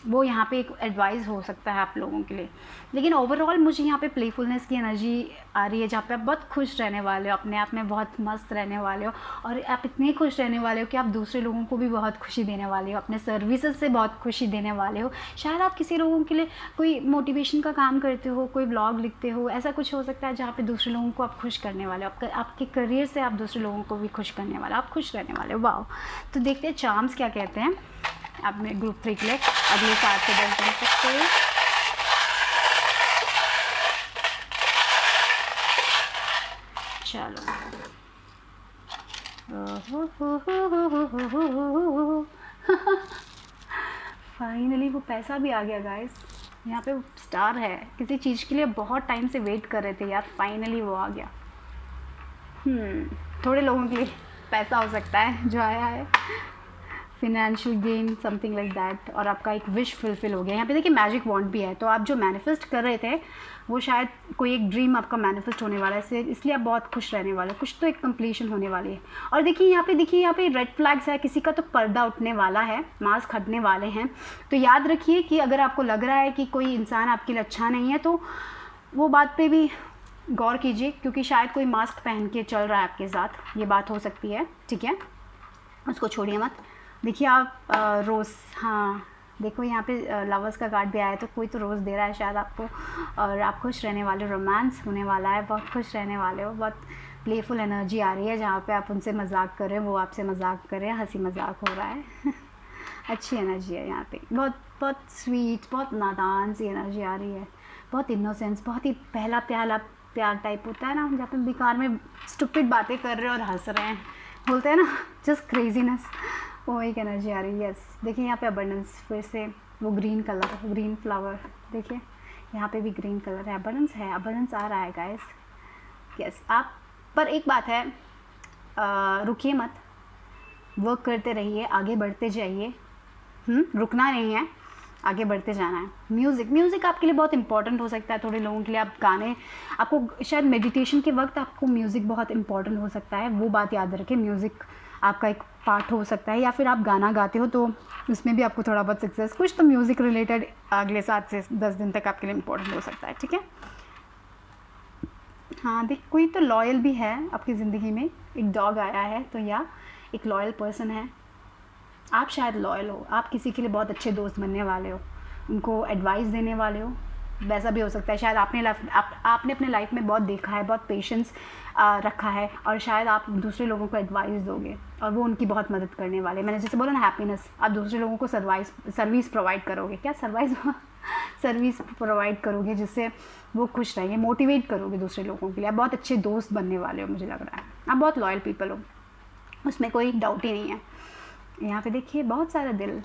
वो यहाँ पे एक एडवाइस हो सकता है आप लोगों के लिए। लेकिन ओवरऑल मुझे यहाँ पे प्लेफुलनेस की एनर्जी आ रही है, जहाँ पे आप बहुत खुश रहने वाले हो, अपने आप में बहुत मस्त रहने वाले हो, और आप इतने खुश रहने वाले हो कि आप दूसरे लोगों को भी बहुत खुशी देने वाले हो, अपने सर्विसेज से बहुत खुशी देने वाले हो। शायद आप किसी लोगों के लिए कोई मोटिवेशन का काम करते हो, कोई ब्लॉग लिखते हो, ऐसा कुछ हो सकता है जहाँ पे दूसरे लोगों को आप खुश करने वाले हो, आपके करियर से आप दूसरे लोगों को भी खुश करने वाले हो, आप खुश रहने वाले हो। वाह, तो देखते हैं चार्म्स क्या कहते हैं अब मैं ग्रुप 3 के लिए अगले 7 से 10 दिन तक के। चलो, फाइनली वो पैसा भी आ गया गाइस। यहाँ पे स्टार है, किसी चीज़ के लिए बहुत टाइम से वेट कर रहे थे यार, फाइनली वो आ गया। थोड़े लोगों के लिए पैसा हो सकता है जो आया है, financial gain something like that, और आपका एक विश फुलफिल हो गया। यहाँ पे देखिए मैजिक वॉन्ड भी है, तो आप जो मैनिफेस्ट कर रहे थे वो शायद कोई एक ड्रीम आपका मैनिफेस्ट होने वाला है, इसलिए आप बहुत खुश रहने वाले, कुछ तो एक कंप्लीशन होने वाली है। और देखिए यहाँ पे रेड फ्लैग्स है, किसी का तो पर्दा उठने वाला है, मास्क हटने वाले हैं। तो याद रखिए कि अगर आपको लग रहा है कि कोई इंसान आपके लिए अच्छा नहीं है तो वो बात पे भी गौर कीजिए, क्योंकि शायद कोई मास्क पहन के चल रहा है आपके साथ, ये बात हो सकती है, ठीक है, उसको छोड़िए मत। देखिए आप रोज़, हाँ देखो यहाँ पे लवर्स का कार्ड भी आया है, तो कोई तो रोज़ दे रहा है शायद आपको, और आप खुश रहने वाले, रोमांस होने वाला है, बहुत खुश रहने वाले हो, बहुत प्लेफुल एनर्जी आ रही है, जहाँ पे आप उनसे मजाक कर रहे हैं, वो आपसे मजाक कर रहे हैं, हंसी मजाक हो रहा है अच्छी एनर्जी है यहाँ पे, बहुत बहुत स्वीट, बहुत नादान सी एनर्जी आ रही है, बहुत इनोसेंस, बहुत ही पहला प्याला प्यार टाइप होता है ना, जहाँ पे बेकार में स्टूपिड बातें कर रहे हैं और हंस रहे हैं, बोलते हैं ना जस्ट क्रेजीनेस, वो एक एनर्जी आ रही है। यस देखिए यहाँ पे अबंडेंस, फिर से वो ग्रीन कलर, ग्रीन फ्लावर, देखिए यहाँ पे भी ग्रीन कलर है, अबंडेंस है, अबंडेंस आ रहा है गाइस। यस आप, पर एक बात है, रुकिए मत, वर्क करते रहिए, आगे बढ़ते जाइए, रुकना नहीं है, आगे बढ़ते जाना है। म्यूज़िक आपके लिए बहुत इंपॉर्टेंट हो सकता है, थोड़े लोगों के लिए आप गाने, आपको शायद मेडिटेशन के वक्त आपको म्यूज़िक बहुत इंपॉर्टेंट हो सकता है, वो बात याद रखें, म्यूज़िक आपका एक पार्ट हो सकता है, या फिर आप गाना गाते हो तो उसमें भी आपको थोड़ा बहुत सक्सेस, कुछ तो म्यूज़िक रिलेटेड अगले 7 से 10 दिन तक आपके लिए इंपॉर्टेंट हो सकता है, ठीक है। हाँ देख, कोई तो लॉयल भी है आपकी ज़िंदगी में, एक डॉग आया है, तो या एक लॉयल पर्सन है, आप शायद लॉयल हो, आप किसी के लिए बहुत अच्छे दोस्त बनने वाले हो, उनको एडवाइस देने वाले हो, वैसा भी हो सकता है, शायद आपने अपने लाइफ में बहुत देखा है, बहुत पेशेंस रखा है, और शायद आप दूसरे लोगों को एडवाइस दोगे और वो उनकी बहुत मदद करने वाले, मैंने जैसे बोला ना हैप्पीनेस, आप दूसरे लोगों को सर्विस प्रोवाइड करोगे, क्या सर्विस प्रोवाइड करोगे, जिससे वो खुश रहेंगे, मोटिवेट करोगे दूसरे लोगों के लिए, आप बहुत अच्छे दोस्त बनने वाले हो, मुझे लग रहा है आप बहुत लॉयल पीपल हो, उसमें कोई डाउट ही नहीं है। यहाँ पे देखिए बहुत सारा दिल,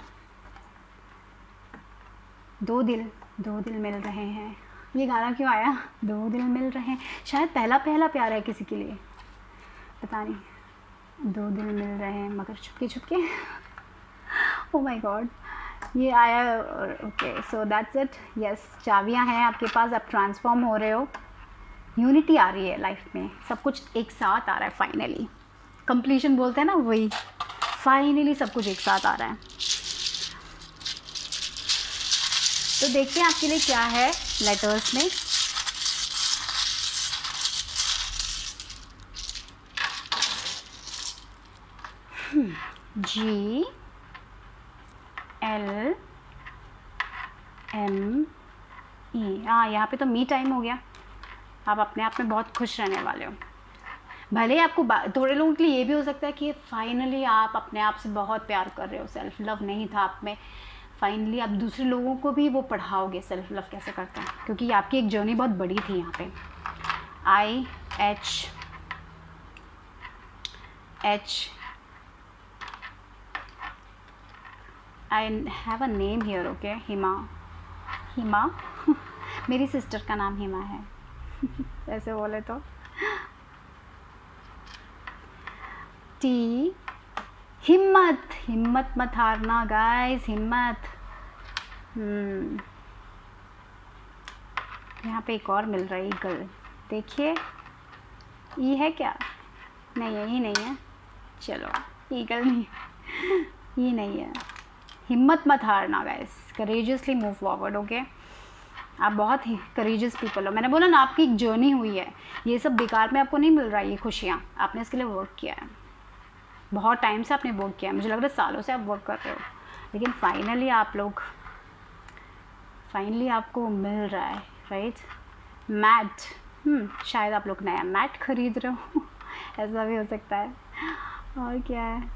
दो दिल मिल रहे हैं, ये गाना क्यों आया, दो दिल मिल रहे हैं, शायद पहला प्यार है किसी के लिए, पता नहीं, दो दिल मिल रहे हैं मगर छुपके छुपके ओ माय गॉड, ये आया, okay so that's it. Yes चाबियां हैं आपके पास, आप ट्रांसफॉर्म हो रहे हो, यूनिटी आ रही है लाइफ में, सब कुछ एक साथ आ रहा है, फाइनली कंप्लीशन बोलते हैं ना, वही फाइनली सब कुछ एक साथ आ रहा है। तो देखते हैं आपके लिए क्या है लेटर्स में। G L M E, हाँ यहाँ पे तो मी टाइम हो गया, आप अपने आप में बहुत खुश रहने वाले हो, भले ही आपको थोड़े लोगों के लिए ये भी हो सकता है कि फाइनली आप अपने आप से बहुत प्यार कर रहे हो, सेल्फ लव नहीं था आप में, फाइनली आप दूसरे लोगों को भी वो पढ़ाओगे सेल्फ लव कैसे करते हैं, क्योंकि आपकी एक जर्नी बहुत बड़ी थी यहाँ पे। I have a name here, okay, हिमा मेरी सिस्टर का नाम हिमा है ऐसे बोले तो। टी, हिम्मत मत हारना गाइस, हिम्मत। यहाँ पे एक और मिल रहा है, ईगल, देखिए ये है क्या, नहीं यही नहीं है, चलो ईगल नहीं ये नहीं है। हिम्मत मत हारना guys, courageously move forward, okay. आप बहुत ही करेजियस पीपल हो, मैंने बोला ना आपकी एक जर्नी हुई है, ये सब बेकार में आपको नहीं मिल रहा है, ये खुशियाँ आपने इसके लिए वर्क किया है, बहुत टाइम से आपने वर्क किया है, मुझे लग रहा है सालों से आप वर्क कर रहे हो, लेकिन फाइनली आपको मिल रहा है, राइट। मैट, शायद आप लोग नया मैट खरीद रहे हो ऐसा भी हो सकता है, और क्या है,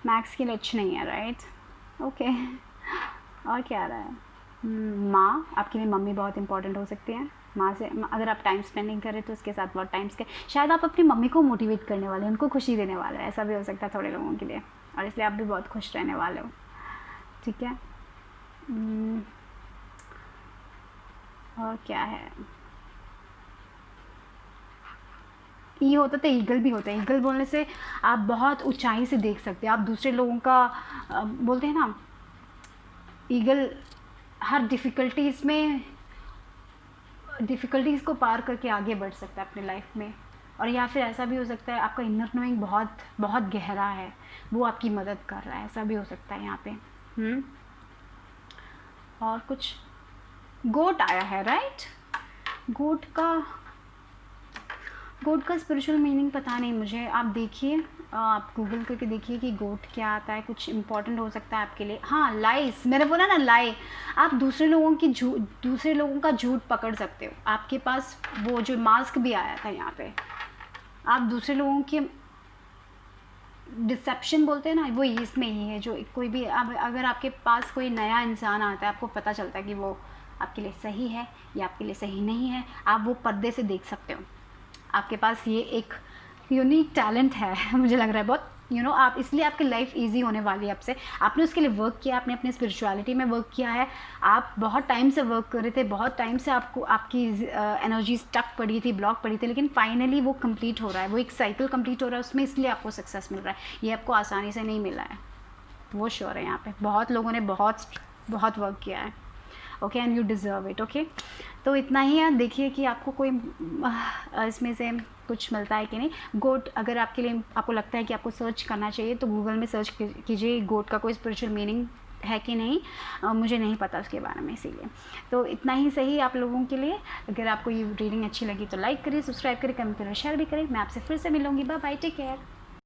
मैक्स के लिए अच्छी नहीं है, राइट, ओके। और क्या आ रहा है, माँ, आपके लिए मम्मी बहुत इंपॉर्टेंट हो सकती है, माँ से अगर आप टाइम स्पेंड नहीं करें तो उसके साथ बहुत टाइम शायद आप अपनी मम्मी को मोटिवेट करने वाले, उनको खुशी देने वाले हैं, ऐसा भी हो सकता है थोड़े लोगों के लिए, और इसलिए आप भी बहुत खुश रहने वाले हो, ठीक है। और क्या है, ई होता तो ईगल भी होता है। ईगल बोलने से आप बहुत ऊंचाई से देख सकते हैं, आप दूसरे लोगों का बोलते हैं ना, ईगल हर डिफ़िकल्टीज़ को पार करके आगे बढ़ सकता है अपनी लाइफ में। और या फिर ऐसा भी हो सकता है आपका इनर नोइंग बहुत बहुत गहरा है, वो आपकी मदद कर रहा है, ऐसा भी हो सकता है यहाँ पे। और कुछ गोट आया है, राइट? गोट का स्पिरिचुअल मीनिंग पता नहीं मुझे, आप देखिए, आप गूगल करके देखिए कि गोट क्या आता है, कुछ इंपॉर्टेंट हो सकता है आपके लिए। हाँ, लाइस, मैंने बोला ना, लाई। आप दूसरे लोगों का झूठ पकड़ सकते हो। आपके पास वो जो मास्क भी आया था यहाँ पे, आप दूसरे लोगों के डिसेप्शन बोलते हैं ना, वो इसमें ही है। जो कोई भी अगर आपके पास कोई नया इंसान आता है, आपको पता चलता है कि वो आपके लिए सही है या आपके लिए सही नहीं है, आप वो पर्दे से देख सकते हो। आपके पास ये एक यूनिक टैलेंट है मुझे लग रहा है बहुत, आप इसलिए आपकी लाइफ इजी होने वाली है। आपसे आपने उसके लिए वर्क किया, आपने अपनी स्पिरिचुअलिटी में वर्क किया है। आप बहुत टाइम से वर्क कर रहे थे, बहुत टाइम से आपको आपकी एनर्जी स्टक पड़ी थी, ब्लॉक पड़ी थी, लेकिन फाइनली वो कंप्लीट हो रहा है, वो एक साइकिल कंप्लीट हो रहा है उसमें, इसलिए आपको सक्सेस मिल रहा है। ये आपको आसानी से नहीं मिला है, वो श्योर है। यहाँ पे बहुत लोगों ने बहुत बहुत वर्क किया है। Okay, and you deserve it. Okay, तो इतना ही है। देखिए कि आपको कोई इसमें से कुछ मिलता है कि नहीं। गोट अगर आपके लिए, आपको लगता है कि आपको सर्च करना चाहिए, तो गूगल में सर्च कीजिए गोट का कोई स्पिरिचुअल मीनिंग है कि नहीं। मुझे नहीं पता उसके बारे में, इसीलिए। तो इतना ही सही आप लोगों के लिए। अगर आपको ये रीडिंग अच्छी लगी तो लाइक करिए, सब्सक्राइब करिए, कमेंट करिए, शेयर भी करें। मैं आपसे फिर से मिलूँगी। Bye bye, take care.